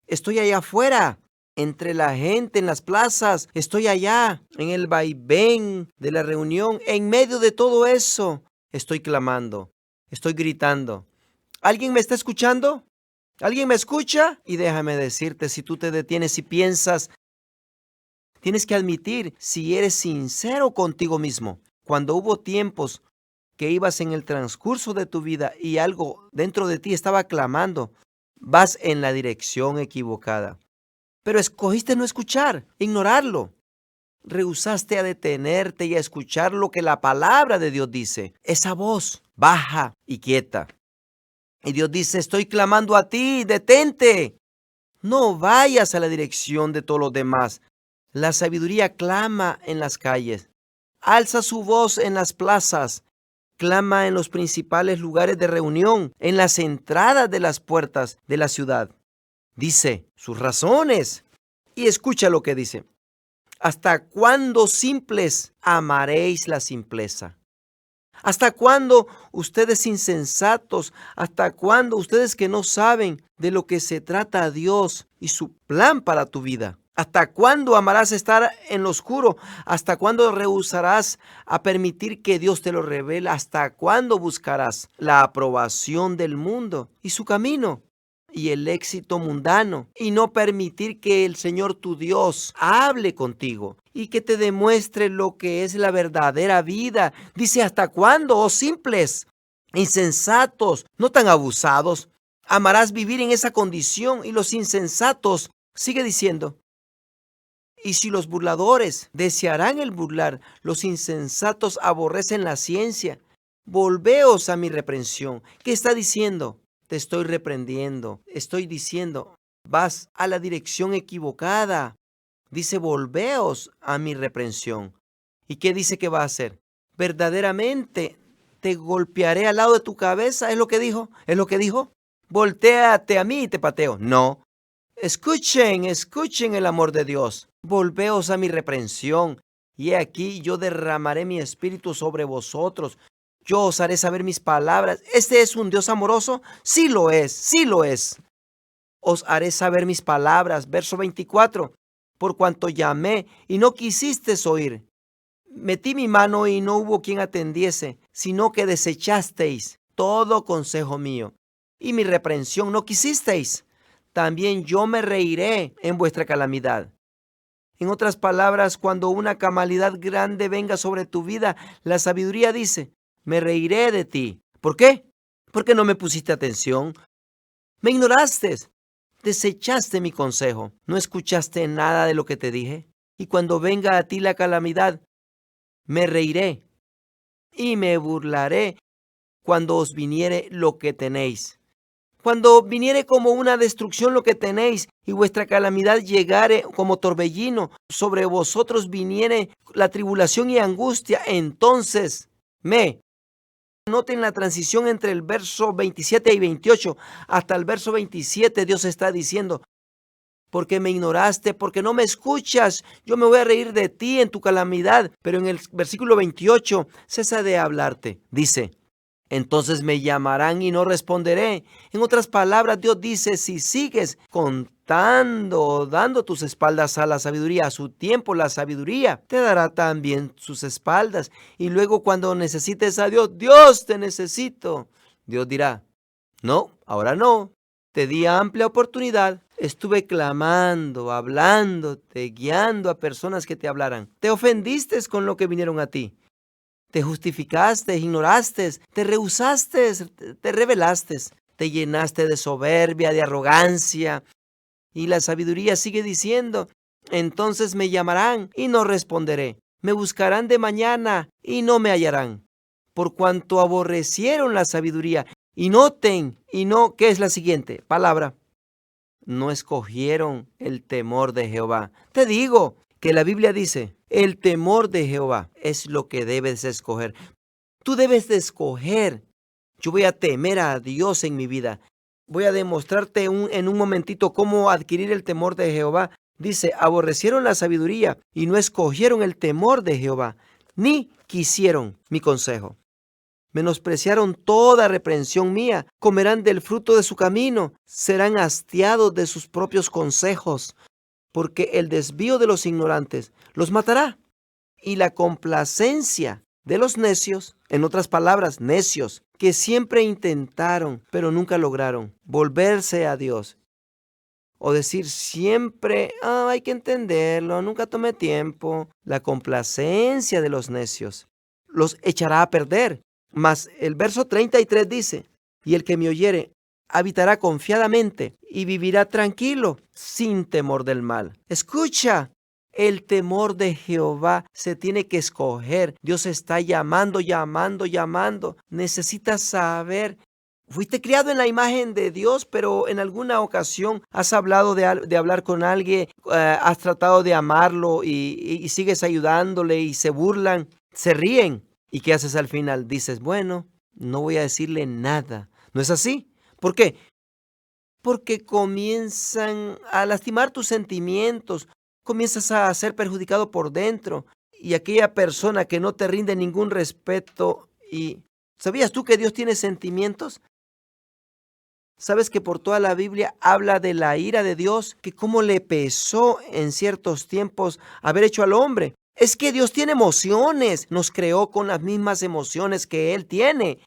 Estoy allá afuera, entre la gente, en las plazas, estoy allá, en el vaivén de la reunión, en medio de todo eso, estoy clamando, estoy gritando. ¿Alguien me está escuchando? ¿Alguien me escucha? Y déjame decirte, si tú te detienes y piensas, tienes que admitir si eres sincero contigo mismo. Cuando hubo tiempos que ibas en el transcurso de tu vida y algo dentro de ti estaba clamando, vas en la dirección equivocada. Pero escogiste no escuchar, ignorarlo. Rehusaste a detenerte y a escuchar lo que la palabra de Dios dice. Esa voz baja y quieta. Y Dios dice, estoy clamando a ti, detente. No vayas a la dirección de todos los demás. La sabiduría clama en las calles. Alza su voz en las plazas. Clama en los principales lugares de reunión, en las entradas de las puertas de la ciudad. Dice sus razones. Y escucha lo que dice. ¿Hasta cuándo simples amaréis la simpleza? ¿Hasta cuándo ustedes insensatos? ¿Hasta cuándo ustedes que no saben de lo que se trata a Dios y su plan para tu vida? ¿Hasta cuándo amarás estar en lo oscuro? ¿Hasta cuándo rehusarás a permitir que Dios te lo revele? ¿Hasta cuándo buscarás la aprobación del mundo y su camino y el éxito mundano y no permitir que el Señor tu Dios hable contigo y que te demuestre lo que es la verdadera vida? Dice, ¿hasta cuándo, oh simples, insensatos, no tan abusados? Amarás vivir en esa condición. Y los insensatos, sigue diciendo, y si los burladores desearán el burlar, los insensatos aborrecen la ciencia. Volveos a mi reprensión. ¿Qué está diciendo? Te estoy reprendiendo. Estoy diciendo, vas a la dirección equivocada. Dice, volveos a mi reprensión. ¿Y qué dice que va a hacer? Verdaderamente te golpearé al lado de tu cabeza. ¿Es lo que dijo? ¿Es lo que dijo? Voltéate a mí y te pateo. No. Escuchen el amor de Dios. Volveos a mi reprensión. Y he aquí yo derramaré mi espíritu sobre vosotros. Yo os haré saber mis palabras. ¿Este es un Dios amoroso? Sí lo es, sí lo es. Os haré saber mis palabras. Verso 24. Por cuanto llamé y no quisisteis oír. Metí mi mano y no hubo quien atendiese, sino que desechasteis todo consejo mío. Y mi reprensión no quisisteis. También yo me reiré en vuestra calamidad. En otras palabras, cuando una calamidad grande venga sobre tu vida, la sabiduría dice, me reiré de ti. ¿Por qué? Porque no me pusiste atención. Me ignoraste. Desechaste mi consejo. No escuchaste nada de lo que te dije. Y cuando venga a ti la calamidad, me reiré y me burlaré cuando os viniere lo que tenéis. Cuando viniere como una destrucción lo que tenéis, y vuestra calamidad llegare como torbellino, sobre vosotros viniere la tribulación y angustia, entonces Noten la transición entre el verso 27 y 28. Hasta el verso 27 Dios está diciendo: porque me ignoraste, porque no me escuchas, yo me voy a reír de ti en tu calamidad. Pero en el versículo 28 cesa de hablarte. Dice: entonces me llamarán y no responderé. En otras palabras, Dios dice: si sigues contando, dando tus espaldas a la sabiduría, a su tiempo la sabiduría te dará también sus espaldas. Y luego cuando necesites a Dios, Dios te necesito, Dios dirá: no, ahora no. Te di amplia oportunidad. Estuve clamando, hablándote, guiando a personas que te hablaran. Te ofendiste con lo que vinieron a ti. Te justificaste, ignoraste, te rehusaste, te rebelaste, te llenaste de soberbia, de arrogancia. Y la sabiduría sigue diciendo: entonces me llamarán y no responderé. Me buscarán de mañana y no me hallarán. Por cuanto aborrecieron la sabiduría. Y noten, ¿qué es la siguiente palabra? No escogieron el temor de Jehová. Te digo que la Biblia dice: el temor de Jehová es lo que debes escoger. Tú debes de escoger: yo voy a temer a Dios en mi vida. Voy a demostrarte en un momentito cómo adquirir el temor de Jehová. Dice: aborrecieron la sabiduría y no escogieron el temor de Jehová, ni quisieron mi consejo. Menospreciaron toda reprensión mía, comerán del fruto de su camino, serán hastiados de sus propios consejos, porque el desvío de los ignorantes los matará, y la complacencia de los necios, en otras palabras, necios, que siempre intentaron, pero nunca lograron volverse a Dios. O decir siempre: hay que entenderlo, nunca tomé tiempo. La complacencia de los necios los echará a perder. Mas el verso 33 dice: y el que me oyere habitará confiadamente y vivirá tranquilo, sin temor del mal. Escucha, el temor de Jehová se tiene que escoger. Dios está llamando. Necesitas saber. Fuiste criado en la imagen de Dios, pero en alguna ocasión has hablado de hablar con alguien, has tratado de amarlo y sigues ayudándole y se burlan, se ríen. ¿Y qué haces al final? Dices: bueno, no voy a decirle nada. ¿No es así? ¿Por qué? Porque comienzan a lastimar tus sentimientos, comienzas a ser perjudicado por dentro, y aquella persona que no te rinde ningún respeto. ¿Y sabías tú que Dios tiene sentimientos? ¿Sabes que por toda la Biblia habla de la ira de Dios, que cómo le pesó en ciertos tiempos haber hecho al hombre? Es que Dios tiene emociones, nos creó con las mismas emociones que Él tiene.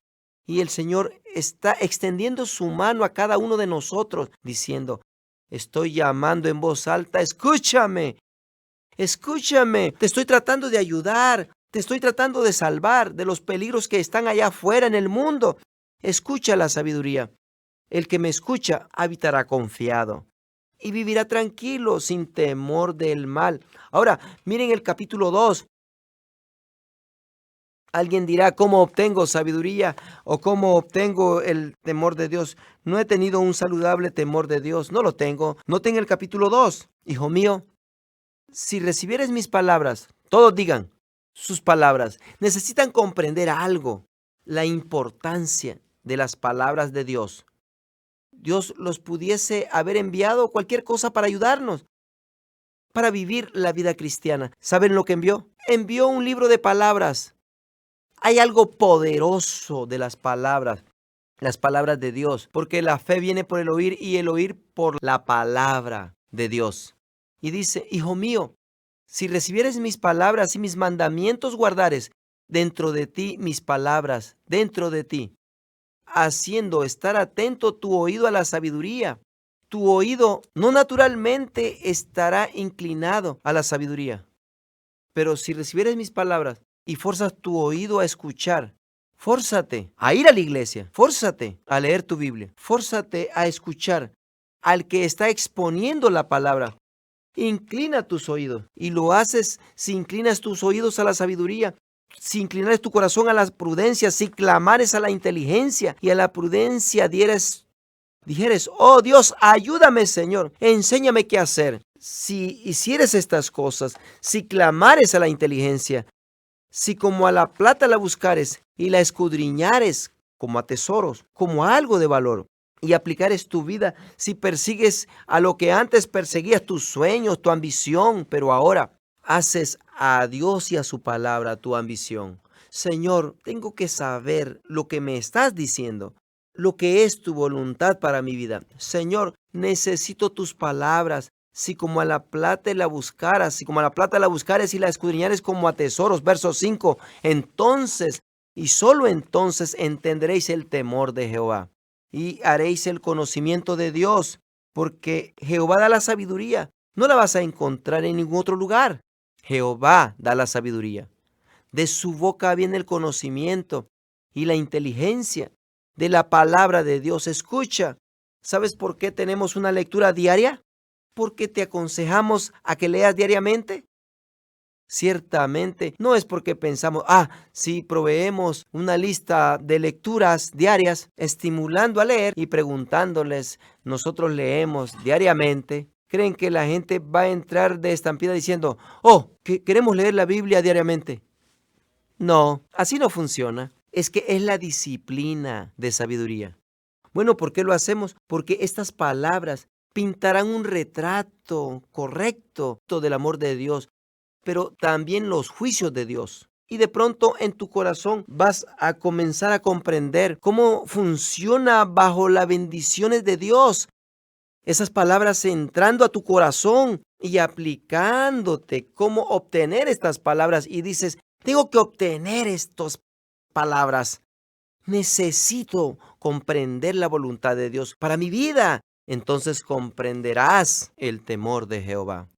Y el Señor está extendiendo su mano a cada uno de nosotros, diciendo: estoy llamando en voz alta, escúchame, te estoy tratando de ayudar, te estoy tratando de salvar de los peligros que están allá afuera en el mundo. Escucha la sabiduría. El que me escucha habitará confiado y vivirá tranquilo, sin temor del mal. Ahora, miren el capítulo 2. Alguien dirá: ¿cómo obtengo sabiduría o cómo obtengo el temor de Dios? No he tenido un saludable temor de Dios, no lo tengo. Noten el capítulo 2. Hijo mío, si recibieres mis palabras, todos digan sus palabras. Necesitan comprender algo, la importancia de las palabras de Dios. Dios los pudiese haber enviado cualquier cosa para ayudarnos, para vivir la vida cristiana. ¿Saben lo que envió? Envió un libro de palabras. Hay algo poderoso de las palabras de Dios, porque la fe viene por el oír y el oír por la palabra de Dios. Y dice: hijo mío, si recibieres mis palabras y mis mandamientos guardares, dentro de ti mis palabras, dentro de ti, haciendo estar atento tu oído a la sabiduría. Tu oído no naturalmente estará inclinado a la sabiduría. Pero si recibieres mis palabras y forzas tu oído a escuchar, fórzate a ir a la iglesia, fórzate a leer tu Biblia, fórzate a escuchar al que está exponiendo la palabra. Inclina tus oídos, y lo haces si inclinas tus oídos a la sabiduría, si inclinares tu corazón a la prudencia, si clamares a la inteligencia y a la prudencia dijeres, oh Dios, ayúdame Señor, enséñame qué hacer. Si hicieres estas cosas, si clamares a la inteligencia, si como a la plata la buscares y la escudriñares como a tesoros, como a algo de valor, y aplicares tu vida, si persigues a lo que antes perseguías, tus sueños, tu ambición, pero ahora haces a Dios y a su palabra tu ambición. Señor, tengo que saber lo que me estás diciendo, lo que es tu voluntad para mi vida. Señor, necesito tus palabras. Si como a la plata la buscaras, si como a la plata la buscares y la escudriñares como a tesoros, verso 5, entonces y solo entonces entenderéis el temor de Jehová y haréis el conocimiento de Dios, porque Jehová da la sabiduría, no la vas a encontrar en ningún otro lugar. Jehová da la sabiduría. De su boca viene el conocimiento y la inteligencia de la palabra de Dios. Escucha, ¿sabes por qué tenemos una lectura diaria? ¿Porque te aconsejamos a que leas diariamente? Ciertamente, no es porque pensamos, si proveemos una lista de lecturas diarias, estimulando a leer y preguntándoles, nosotros leemos diariamente. ¿Creen que la gente va a entrar de estampida diciendo, que queremos leer la Biblia diariamente? No, así no funciona. Es que es la disciplina de sabiduría. Bueno, ¿por qué lo hacemos? Porque estas palabras pintarán un retrato correcto del amor de Dios, pero también los juicios de Dios. Y de pronto en tu corazón vas a comenzar a comprender cómo funciona bajo las bendiciones de Dios. Esas palabras entrando a tu corazón y aplicándote cómo obtener estas palabras. Y dices, tengo que obtener estas palabras. Necesito comprender la voluntad de Dios para mi vida. Entonces comprenderás el temor de Jehová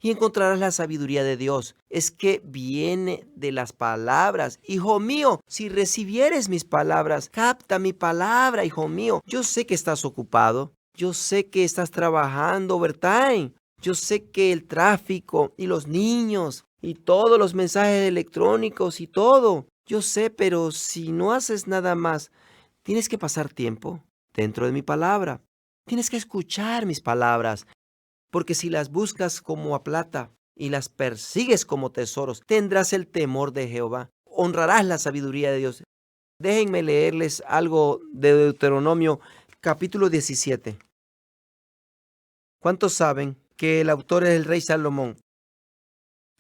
y encontrarás la sabiduría de Dios. Es que viene de las palabras. Hijo mío, si recibieres mis palabras, capta mi palabra, hijo mío. Yo sé que estás ocupado. Yo sé que estás trabajando overtime. Yo sé que el tráfico y los niños y todos los mensajes electrónicos y todo. Yo sé, pero si no haces nada más, tienes que pasar tiempo dentro de mi palabra. Tienes que escuchar mis palabras, porque si las buscas como a plata y las persigues como tesoros, tendrás el temor de Jehová. Honrarás la sabiduría de Dios. Déjenme leerles algo de Deuteronomio, capítulo 17. ¿Cuántos saben que el autor es el rey Salomón?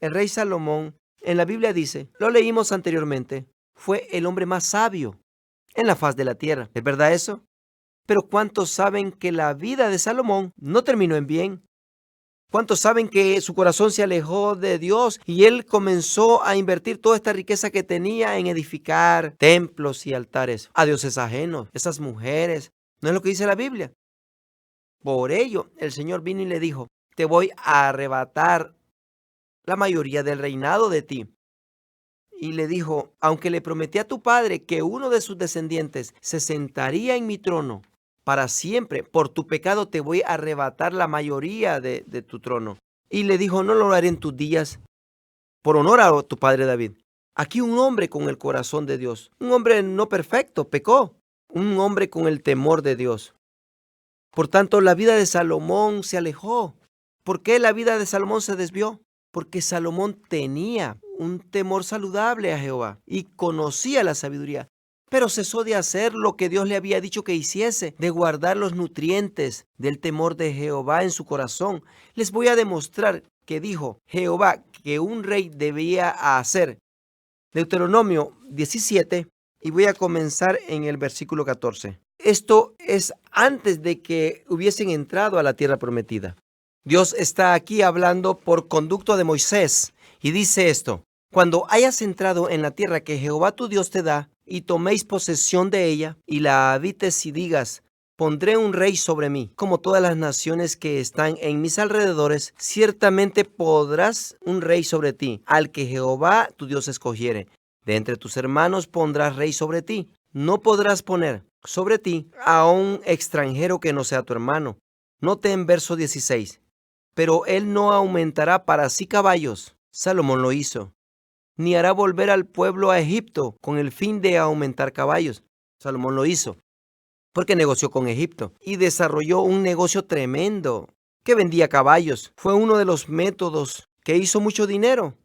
El rey Salomón, en la Biblia dice, lo leímos anteriormente, fue el hombre más sabio en la faz de la tierra. ¿Es verdad eso? Pero ¿cuántos saben que la vida de Salomón no terminó en bien? ¿Cuántos saben que su corazón se alejó de Dios y él comenzó a invertir toda esta riqueza que tenía en edificar templos y altares a dioses ajenos, esas mujeres? ¿No es lo que dice la Biblia? Por ello, el Señor vino y le dijo, te voy a arrebatar la mayoría del reinado de ti. Y le dijo, aunque le prometí a tu padre que uno de sus descendientes se sentaría en mi trono para siempre, por tu pecado te voy a arrebatar la mayoría de tu trono. Y le dijo, no lo haré en tus días, por honor a tu padre David. Aquí un hombre con el corazón de Dios, un hombre no perfecto, pecó, un hombre con el temor de Dios. Por tanto, la vida de Salomón se alejó. ¿Por qué la vida de Salomón se desvió? Porque Salomón tenía un temor saludable a Jehová y conocía la sabiduría, pero cesó de hacer lo que Dios le había dicho que hiciese, de guardar los nutrientes del temor de Jehová en su corazón. Les voy a demostrar que dijo Jehová que un rey debía hacer. Deuteronomio 17, y voy a comenzar en el versículo 14. Esto es antes de que hubiesen entrado a la tierra prometida. Dios está aquí hablando por conducto de Moisés y dice esto: cuando hayas entrado en la tierra que Jehová tu Dios te da y toméis posesión de ella y la habites y digas, pondré un rey sobre mí, como todas las naciones que están en mis alrededores, ciertamente podrás un rey sobre ti, al que Jehová tu Dios escogiere. De entre tus hermanos pondrás rey sobre ti. No podrás poner sobre ti a un extranjero que no sea tu hermano, Note en verso 16. Pero él no aumentará para sí caballos. Salomón lo hizo. Ni hará volver al pueblo a Egipto con el fin de aumentar caballos. Salomón lo hizo porque negoció con Egipto y desarrolló un negocio tremendo que vendía caballos. Fue uno de los métodos que hizo mucho dinero.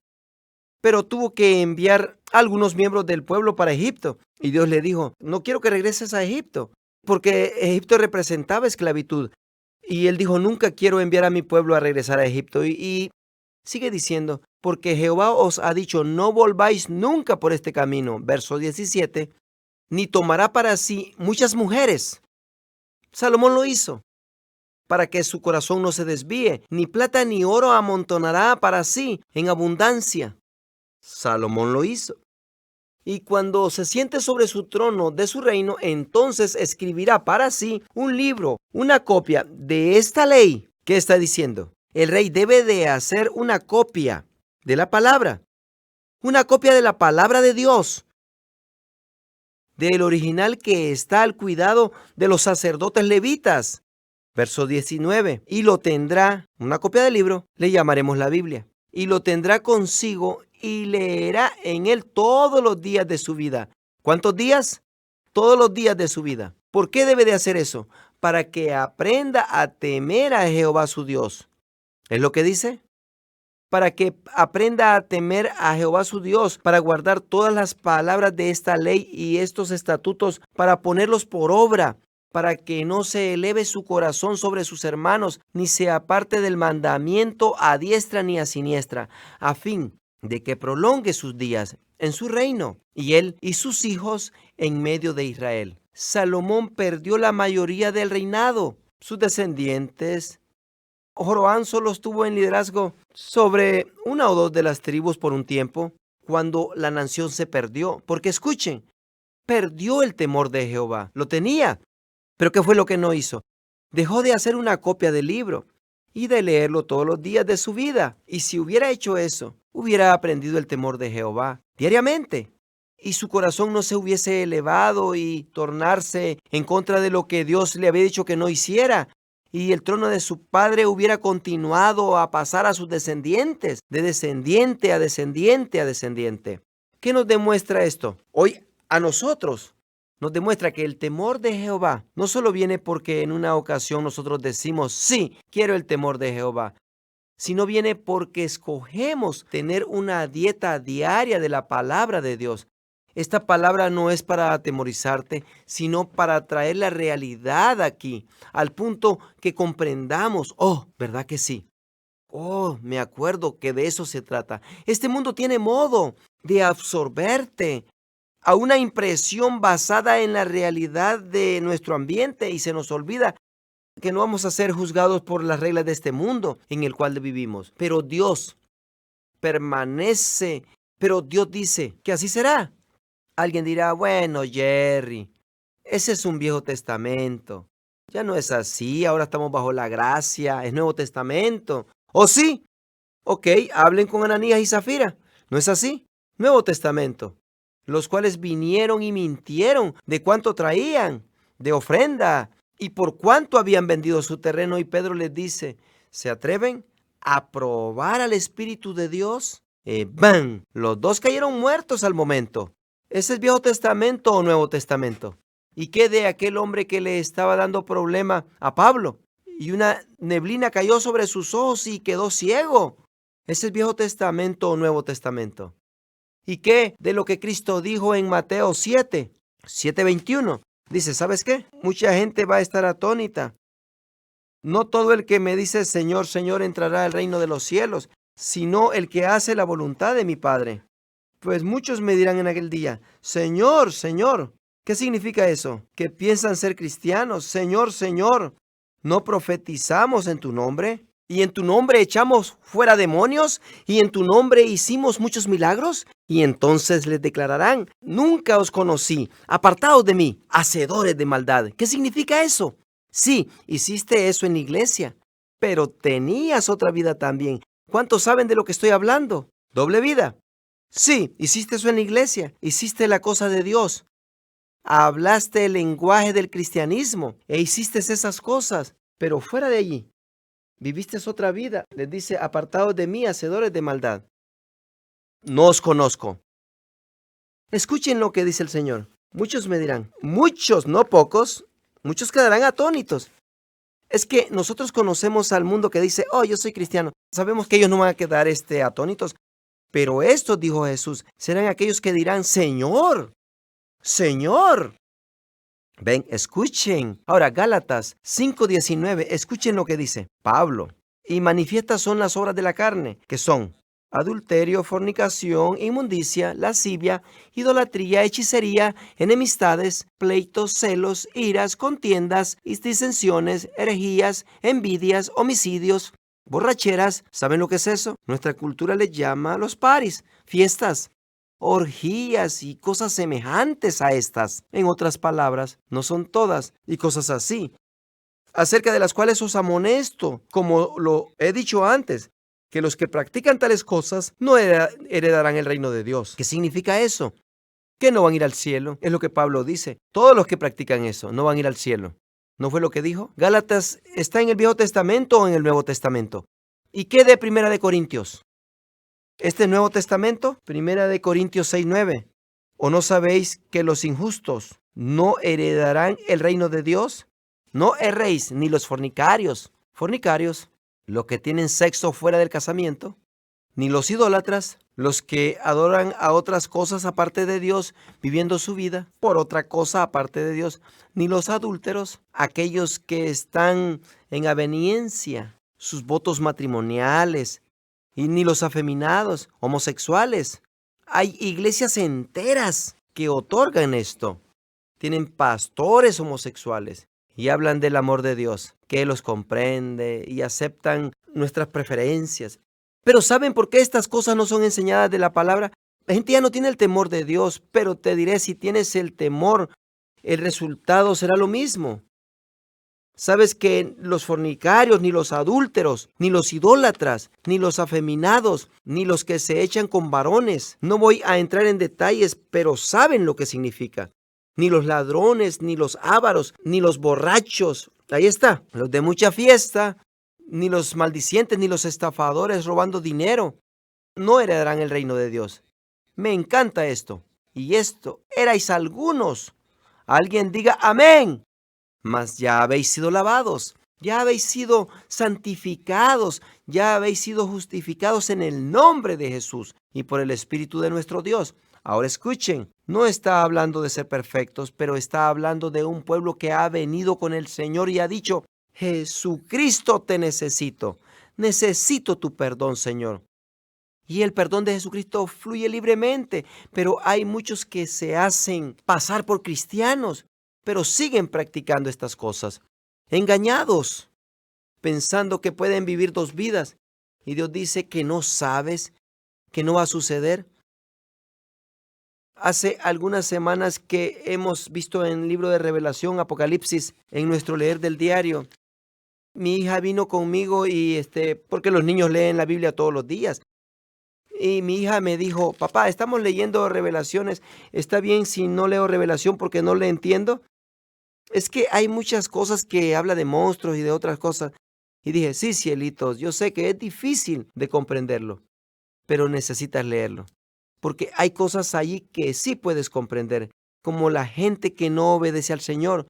Pero tuvo que enviar a algunos miembros del pueblo para Egipto. Y Dios le dijo, no quiero que regreses a Egipto, porque Egipto representaba esclavitud. Y él dijo, nunca quiero enviar a mi pueblo a regresar a Egipto. Y sigue diciendo, porque Jehová os ha dicho, no volváis nunca por este camino. Verso 17, ni tomará para sí muchas mujeres. Salomón lo hizo para que su corazón no se desvíe. Ni plata ni oro amontonará para sí en abundancia. Salomón lo hizo. Y cuando se siente sobre su trono de su reino, entonces escribirá para sí un libro, una copia de esta ley. ¿Qué está diciendo? El rey debe de hacer una copia de la palabra, una copia de la palabra de Dios, del original que está al cuidado de los sacerdotes levitas. Verso 19. Y lo tendrá, una copia del libro, le llamaremos la Biblia. Y lo tendrá consigo y leerá en él todos los días de su vida. ¿Cuántos días? Todos los días de su vida. ¿Por qué debe de hacer eso? Para que aprenda a temer a Jehová su Dios. ¿Es lo que dice? Para que aprenda a temer a Jehová su Dios, para guardar todas las palabras de esta ley y estos estatutos, para ponerlos por obra, para que no se eleve su corazón sobre sus hermanos, ni se aparte del mandamiento a diestra ni a siniestra, a fin de que prolongue sus días en su reino, y él y sus hijos en medio de Israel. Salomón perdió la mayoría del reinado. Sus descendientes, Joroboam, solo estuvo en liderazgo sobre una o dos de las tribus por un tiempo, cuando la nación se perdió. Porque escuchen, perdió el temor de Jehová. Lo tenía. Pero ¿qué fue lo que no hizo? Dejó de hacer una copia del libro y de leerlo todos los días de su vida. Y si hubiera hecho eso, hubiera aprendido el temor de Jehová diariamente. Y su corazón no se hubiese elevado y tornarse en contra de lo que Dios le había dicho que no hiciera. Y el trono de su padre hubiera continuado a pasar a sus descendientes, de descendiente a descendiente a descendiente. ¿Qué nos demuestra esto? Hoy a nosotros nos demuestra que el temor de Jehová no solo viene porque en una ocasión nosotros decimos, sí, quiero el temor de Jehová, sino viene porque escogemos tener una dieta diaria de la palabra de Dios. Esta palabra no es para atemorizarte, sino para traer la realidad aquí, al punto que comprendamos, oh, ¿verdad que sí? Oh, me acuerdo que de eso se trata. Este mundo tiene modo de absorberte a una impresión basada en la realidad de nuestro ambiente y se nos olvida que no vamos a ser juzgados por las reglas de este mundo en el cual vivimos. Pero Dios permanece, pero Dios dice que así será. Alguien dirá, bueno, Jerry, ese es un Viejo Testamento. Ya no es así, ahora estamos bajo la gracia, es Nuevo Testamento. ¿O sí? Ok, hablen con Ananías y Zafira. ¿No es así? Nuevo Testamento. Los cuales vinieron y mintieron de cuánto traían de ofrenda y por cuánto habían vendido su terreno. Y Pedro les dice, ¿se atreven a probar al Espíritu de Dios? ¡Bam! Los dos cayeron muertos al momento. ¿Ese es Viejo Testamento o Nuevo Testamento? ¿Y qué de aquel hombre que le estaba dando problema a Pablo? Y una neblina cayó sobre sus ojos y quedó ciego. ¿Ese es Viejo Testamento o Nuevo Testamento? ¿Y qué de lo que Cristo dijo en Mateo 7:21? Dice, ¿sabes qué? Mucha gente va a estar atónita. No todo el que me dice Señor, Señor entrará al reino de los cielos, sino el que hace la voluntad de mi Padre. Pues muchos me dirán en aquel día, Señor, Señor. ¿Qué significa eso? Que piensan ser cristianos. Señor, Señor, ¿no profetizamos en tu nombre? ¿Y en tu nombre echamos fuera demonios? ¿Y en tu nombre hicimos muchos milagros? Y entonces les declararán, nunca os conocí, apartaos de mí, hacedores de maldad. ¿Qué significa eso? Sí, hiciste eso en la iglesia, pero tenías otra vida también. ¿Cuántos saben de lo que estoy hablando? Doble vida. Sí, hiciste eso en la iglesia, hiciste la cosa de Dios. Hablaste el lenguaje del cristianismo e hiciste esas cosas. Pero fuera de allí, viviste otra vida. Les dice, apartados de mí, hacedores de maldad. No os conozco. Escuchen lo que dice el Señor. Muchos me dirán, muchos, no pocos, muchos quedarán atónitos. Es que nosotros conocemos al mundo que dice, oh, yo soy cristiano. Sabemos que ellos no van a quedar atónitos. Pero estos, dijo Jesús, serán aquellos que dirán, Señor, Señor. Ven, escuchen. Ahora, Gálatas 5:19, escuchen lo que dice Pablo. Y manifiestas son las obras de la carne, que son adulterio, fornicación, inmundicia, lascivia, idolatría, hechicería, enemistades, pleitos, celos, iras, contiendas, disensiones, herejías, envidias, homicidios, borracheras. ¿Saben lo que es eso? Nuestra cultura le llama los paris, fiestas, orgías y cosas semejantes a estas. En otras palabras, no son todas y cosas así, acerca de las cuales os amonesto, como lo he dicho antes, que los que practican tales cosas no heredarán el reino de Dios. ¿Qué significa eso? Que no van a ir al cielo. Es lo que Pablo dice. Todos los que practican eso no van a ir al cielo. ¿No fue lo que dijo? Gálatas, ¿está en el Viejo Testamento o en el Nuevo Testamento? ¿Y qué de Primera de Corintios? ¿Este Nuevo Testamento? Primera de Corintios 6:9. ¿O no sabéis que los injustos no heredarán el reino de Dios? No erréis, ni los fornicarios, los que tienen sexo fuera del casamiento, ni los idólatras, los que adoran a otras cosas aparte de Dios, viviendo su vida por otra cosa aparte de Dios, ni los adúlteros, aquellos que están en aveniencia, sus votos matrimoniales, y ni los afeminados, homosexuales. Hay iglesias enteras que otorgan esto. Tienen pastores homosexuales y hablan del amor de Dios, que los comprende y aceptan nuestras preferencias. Pero ¿saben por qué estas cosas no son enseñadas de la palabra? La gente ya no tiene el temor de Dios, pero te diré, si tienes el temor, el resultado será lo mismo. ¿Sabes que los fornicarios, ni los adúlteros, ni los idólatras, ni los afeminados, ni los que se echan con varones? No voy a entrar en detalles, pero saben lo que significa. Ni los ladrones, ni los ávaros, ni los borrachos. Ahí está, los de mucha fiesta, ni los maldicientes, ni los estafadores robando dinero, no heredarán el reino de Dios. Me encanta esto. Y esto, erais algunos. Alguien diga amén. Mas ya habéis sido lavados, ya habéis sido santificados, ya habéis sido justificados en el nombre de Jesús y por el Espíritu de nuestro Dios. Ahora escuchen, no está hablando de ser perfectos, pero está hablando de un pueblo que ha venido con el Señor y ha dicho, Jesucristo te necesito, necesito tu perdón, Señor. Y el perdón de Jesucristo fluye libremente, pero hay muchos que se hacen pasar por cristianos, pero siguen practicando estas cosas, engañados, pensando que pueden vivir dos vidas. Y Dios dice que no sabes, que no va a suceder. Hace algunas semanas que hemos visto en el libro de Revelación, Apocalipsis, en nuestro leer del diario, mi hija vino conmigo porque los niños leen la Biblia todos los días. Y mi hija me dijo, papá, estamos leyendo Revelaciones, ¿está bien si no leo Revelación porque no le entiendo? Es que hay muchas cosas que habla de monstruos y de otras cosas. Y dije, sí, cielitos, yo sé que es difícil de comprenderlo, pero necesitas leerlo. Porque hay cosas allí que sí puedes comprender, como la gente que no obedece al Señor.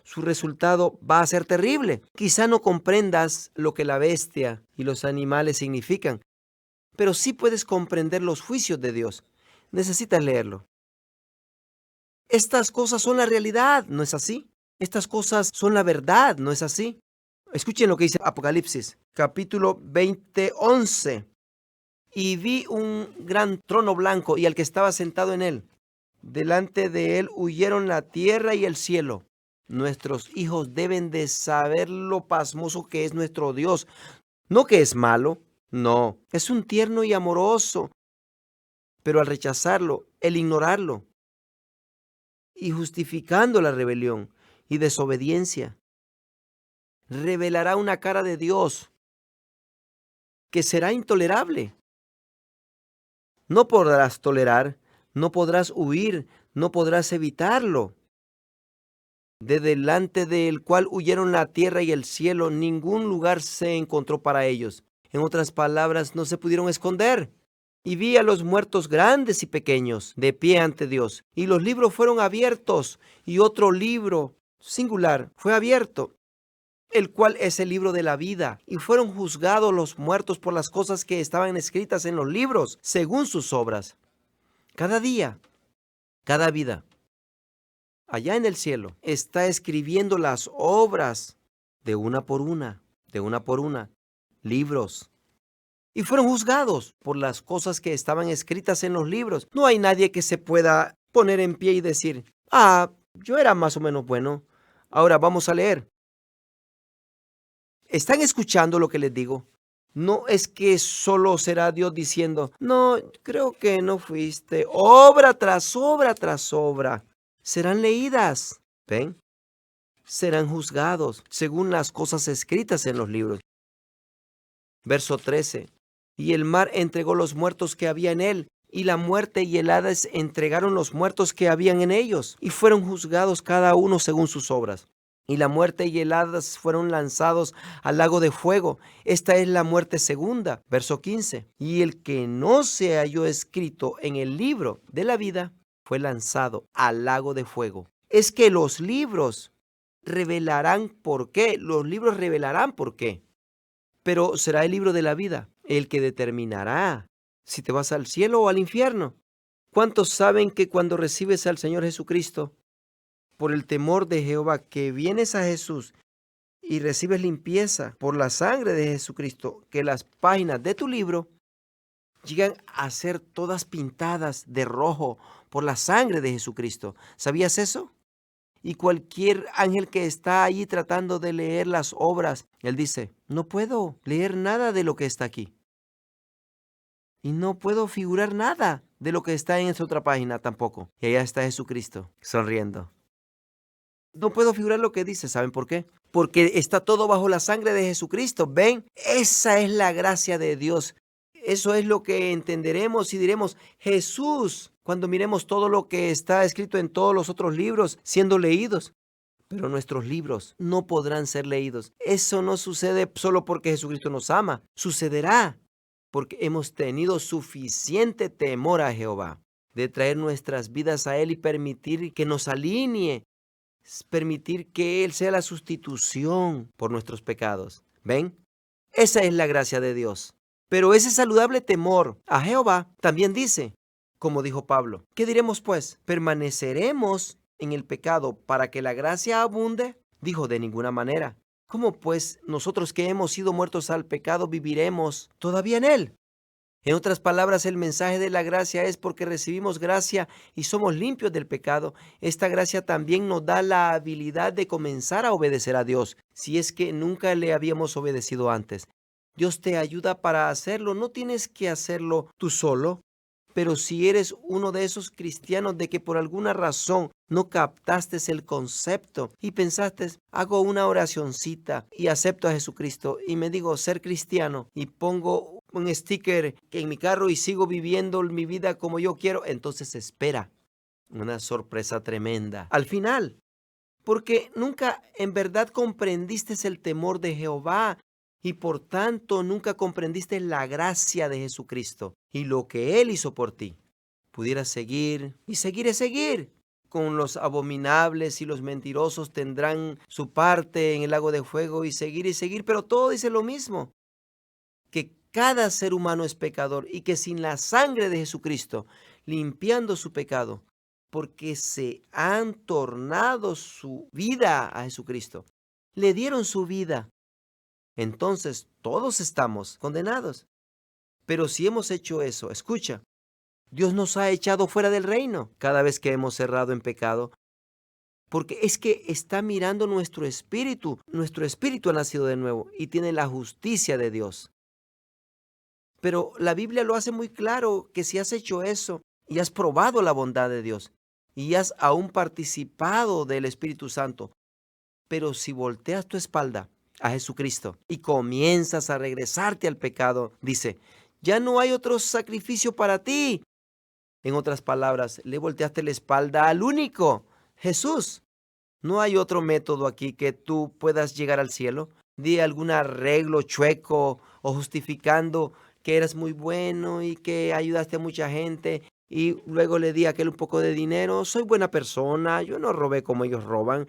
Su resultado va a ser terrible. Quizá no comprendas lo que la bestia y los animales significan, pero sí puedes comprender los juicios de Dios. Necesitas leerlo. Estas cosas son la realidad, ¿no es así? Estas cosas son la verdad, ¿no es así? Escuchen lo que dice Apocalipsis, capítulo 20:11. Y vi un gran trono blanco y al que estaba sentado en él. Delante de él huyeron la tierra y el cielo. Nuestros hijos deben de saber lo pasmoso que es nuestro Dios. No que es malo, no, es un tierno y amoroso. Pero al rechazarlo, el ignorarlo, y justificando la rebelión y desobediencia, revelará una cara de Dios que será intolerable. No podrás tolerar, no podrás huir, no podrás evitarlo. de delante del cual huyeron la tierra y el cielo, ningún lugar se encontró para ellos. En otras palabras, no se pudieron esconder. Y vi a los muertos grandes y pequeños, de pie ante Dios. Y los libros fueron abiertos, y otro libro, singular, fue abierto, el cual es el libro de la vida. Y fueron juzgados los muertos por las cosas que estaban escritas en los libros, según sus obras. Cada día, cada vida, allá en el cielo, está escribiendo las obras de una por una, libros. Y fueron juzgados por las cosas que estaban escritas en los libros. No hay nadie que se pueda poner en pie y decir, yo era más o menos bueno. Ahora vamos a leer. ¿Están escuchando lo que les digo? No es que solo será Dios diciendo, no, creo que no fuiste. Obra tras obra tras obra. Serán leídas. ¿Ven? Serán juzgados según las cosas escritas en los libros. Verso 13. Y el mar entregó los muertos que había en él, y la muerte y el Hades entregaron los muertos que habían en ellos, y fueron juzgados cada uno según sus obras. Y la muerte y el Hades fueron lanzados al lago de fuego. Esta es la muerte segunda. Verso 15. Y el que no se halló escrito en el libro de la vida fue lanzado al lago de fuego. Es que los libros revelarán por qué. Los libros revelarán por qué. Pero será el libro de la vida el que determinará si te vas al cielo o al infierno. ¿Cuántos saben que cuando recibes al Señor Jesucristo, por el temor de Jehová, que vienes a Jesús y recibes limpieza por la sangre de Jesucristo, que las páginas de tu libro llegan a ser todas pintadas de rojo por la sangre de Jesucristo? ¿Sabías eso? Y cualquier ángel que está allí tratando de leer las obras, él dice, no puedo leer nada de lo que está aquí. Y no puedo figurar nada de lo que está en esa otra página tampoco. Y allá está Jesucristo sonriendo. No puedo figurar lo que dice. ¿Saben por qué? Porque está todo bajo la sangre de Jesucristo. ¿Ven? Esa es la gracia de Dios. Eso es lo que entenderemos y diremos, Jesús, cuando miremos todo lo que está escrito en todos los otros libros siendo leídos. Pero nuestros libros no podrán ser leídos. Eso no sucede solo porque Jesucristo nos ama. Sucederá porque hemos tenido suficiente temor a Jehová, de traer nuestras vidas a Él y permitir que nos alinee, permitir que Él sea la sustitución por nuestros pecados. ¿Ven? Esa es la gracia de Dios. Pero ese saludable temor a Jehová también dice, como dijo Pablo, ¿qué diremos pues? ¿Permaneceremos en el pecado para que la gracia abunde? Dijo, de ninguna manera. ¿Cómo pues nosotros que hemos sido muertos al pecado viviremos todavía en él? En otras palabras, el mensaje de la gracia es porque recibimos gracia y somos limpios del pecado. Esta gracia también nos da la habilidad de comenzar a obedecer a Dios, si es que nunca le habíamos obedecido antes. Dios te ayuda para hacerlo, no tienes que hacerlo tú solo. Pero si eres uno de esos cristianos de que por alguna razón no captaste el concepto y pensaste, hago una oracioncita y acepto a Jesucristo y me digo ser cristiano y pongo un sticker en mi carro y sigo viviendo mi vida como yo quiero, entonces espera una sorpresa tremenda al final, porque nunca en verdad comprendiste el temor de Jehová. Y por tanto nunca comprendiste la gracia de Jesucristo y lo que Él hizo por ti. Pudieras seguir y seguir y seguir. Con los abominables y los mentirosos tendrán su parte en el lago de fuego y seguir, pero todo dice lo mismo. Que cada ser humano es pecador y que sin la sangre de Jesucristo, limpiando su pecado, porque se han tornado su vida a Jesucristo, le dieron su vida. Entonces todos estamos condenados. Pero si hemos hecho eso, escucha, Dios nos ha echado fuera del reino cada vez que hemos errado en pecado, porque es que está mirando nuestro espíritu ha nacido de nuevo y tiene la justicia de Dios. Pero la Biblia lo hace muy claro que si has hecho eso y has probado la bondad de Dios y has aún participado del Espíritu Santo, pero si volteas tu espalda a Jesucristo y comienzas a regresarte al pecado, dice, ya no hay otro sacrificio para ti. En otras palabras, le volteaste la espalda al único, Jesús. No hay otro método aquí que tú puedas llegar al cielo. Di algún arreglo chueco o justificando que eres muy bueno y que ayudaste a mucha gente y luego le di a aquel un poco de dinero. Soy buena persona, yo no robé como ellos roban.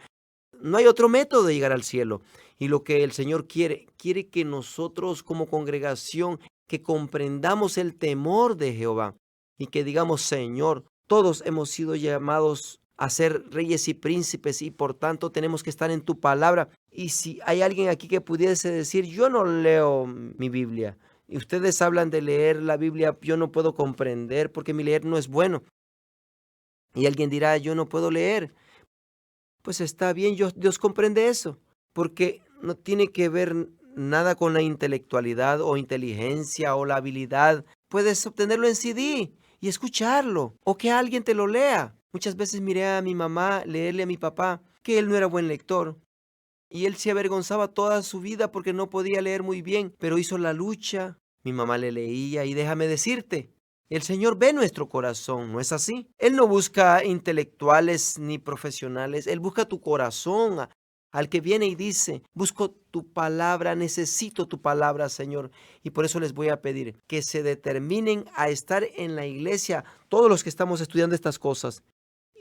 No hay otro método de llegar al cielo. Y lo que el Señor quiere que nosotros como congregación, que comprendamos el temor de Jehová y que digamos, Señor, todos hemos sido llamados a ser reyes y príncipes y por tanto tenemos que estar en tu palabra. Y si hay alguien aquí que pudiese decir, yo no leo mi Biblia, y ustedes hablan de leer la Biblia, yo no puedo comprender porque mi leer no es bueno. Y alguien dirá, yo no puedo leer. Pues está bien, Dios comprende eso, porque no tiene que ver nada con la intelectualidad o inteligencia o la habilidad. Puedes obtenerlo en CD y escucharlo, o que alguien te lo lea. Muchas veces miré a mi mamá leerle a mi papá que él no era buen lector. Y él se avergonzaba toda su vida porque no podía leer muy bien, pero hizo la lucha. Mi mamá le leía y déjame decirte, el Señor ve nuestro corazón, ¿no es así? Él no busca intelectuales ni profesionales, Él busca tu corazón, al que viene y dice, busco tu palabra, necesito tu palabra, Señor. Y por eso les voy a pedir que se determinen a estar en la iglesia, todos los que estamos estudiando estas cosas,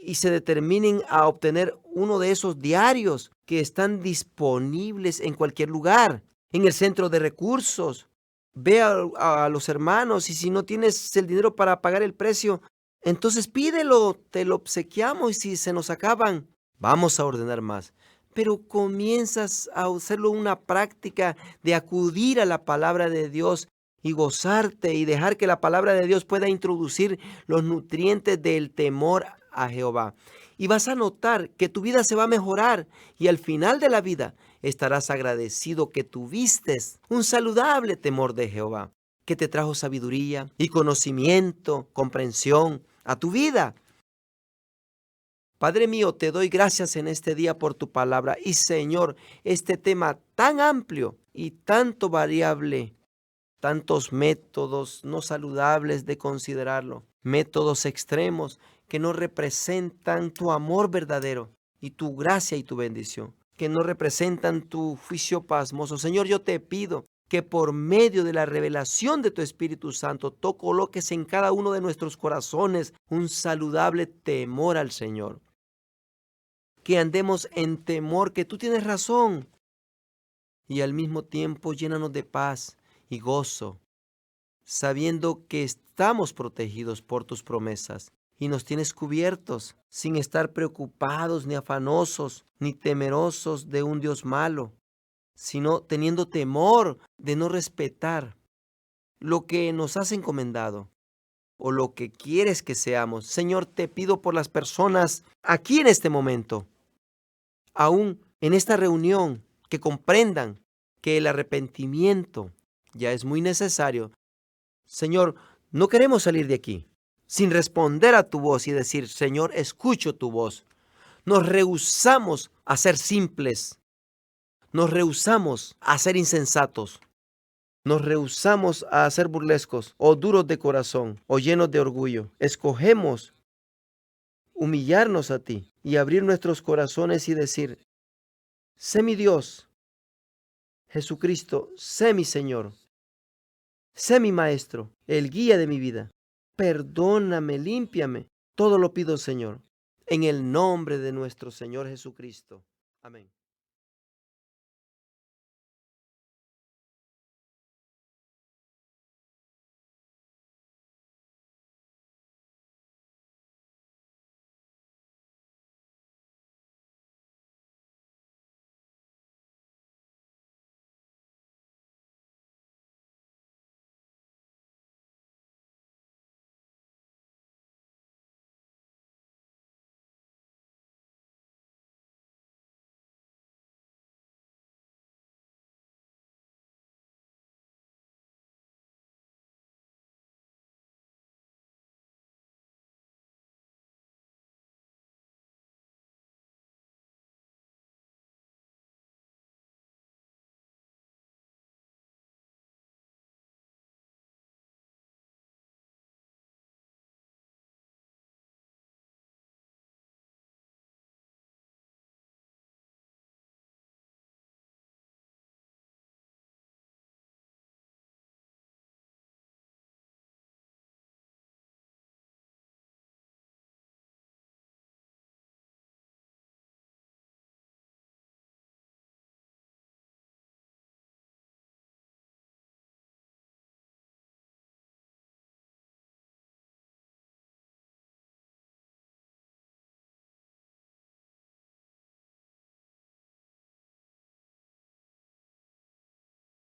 y se determinen a obtener uno de esos diarios que están disponibles en cualquier lugar, en el centro de recursos. Ve a los hermanos y si no tienes el dinero para pagar el precio, entonces pídelo, te lo obsequiamos y si se nos acaban, vamos a ordenar más. Pero comienzas a hacerlo una práctica de acudir a la palabra de Dios y gozarte y dejar que la palabra de Dios pueda introducir los nutrientes del temor a Jehová. Y vas a notar que tu vida se va a mejorar y al final de la vida estarás agradecido que tuviste un saludable temor de Jehová, que te trajo sabiduría y conocimiento, comprensión a tu vida. Padre mío, te doy gracias en este día por tu palabra y Señor, este tema tan amplio y tanto variable, tantos métodos no saludables de considerarlo, métodos extremos que no representan tu amor verdadero y tu gracia y tu bendición, que no representan tu juicio pasmoso. Señor, yo te pido que por medio de la revelación de tu Espíritu Santo, tú coloques en cada uno de nuestros corazones un saludable temor al Señor. Que andemos en temor, que tú tienes razón, y al mismo tiempo llénanos de paz y gozo, sabiendo que estamos protegidos por tus promesas y nos tienes cubiertos sin estar preocupados ni afanosos ni temerosos de un Dios malo, sino teniendo temor de no respetar lo que nos has encomendado o lo que quieres que seamos. Señor, te pido por las personas aquí en este momento, aún en esta reunión, que comprendan que el arrepentimiento ya es muy necesario. Señor, no queremos salir de aquí sin responder a tu voz y decir, Señor, escucho tu voz. Nos rehusamos a ser simples. Nos rehusamos a ser insensatos. Nos rehusamos a ser burlescos o duros de corazón o llenos de orgullo. Escogemos humillarnos a ti y abrir nuestros corazones y decir, sé mi Dios, Jesucristo, sé mi Señor. Sé mi maestro, el guía de mi vida. Perdóname, límpiame. Todo lo pido, Señor, en el nombre de nuestro Señor Jesucristo. Amén.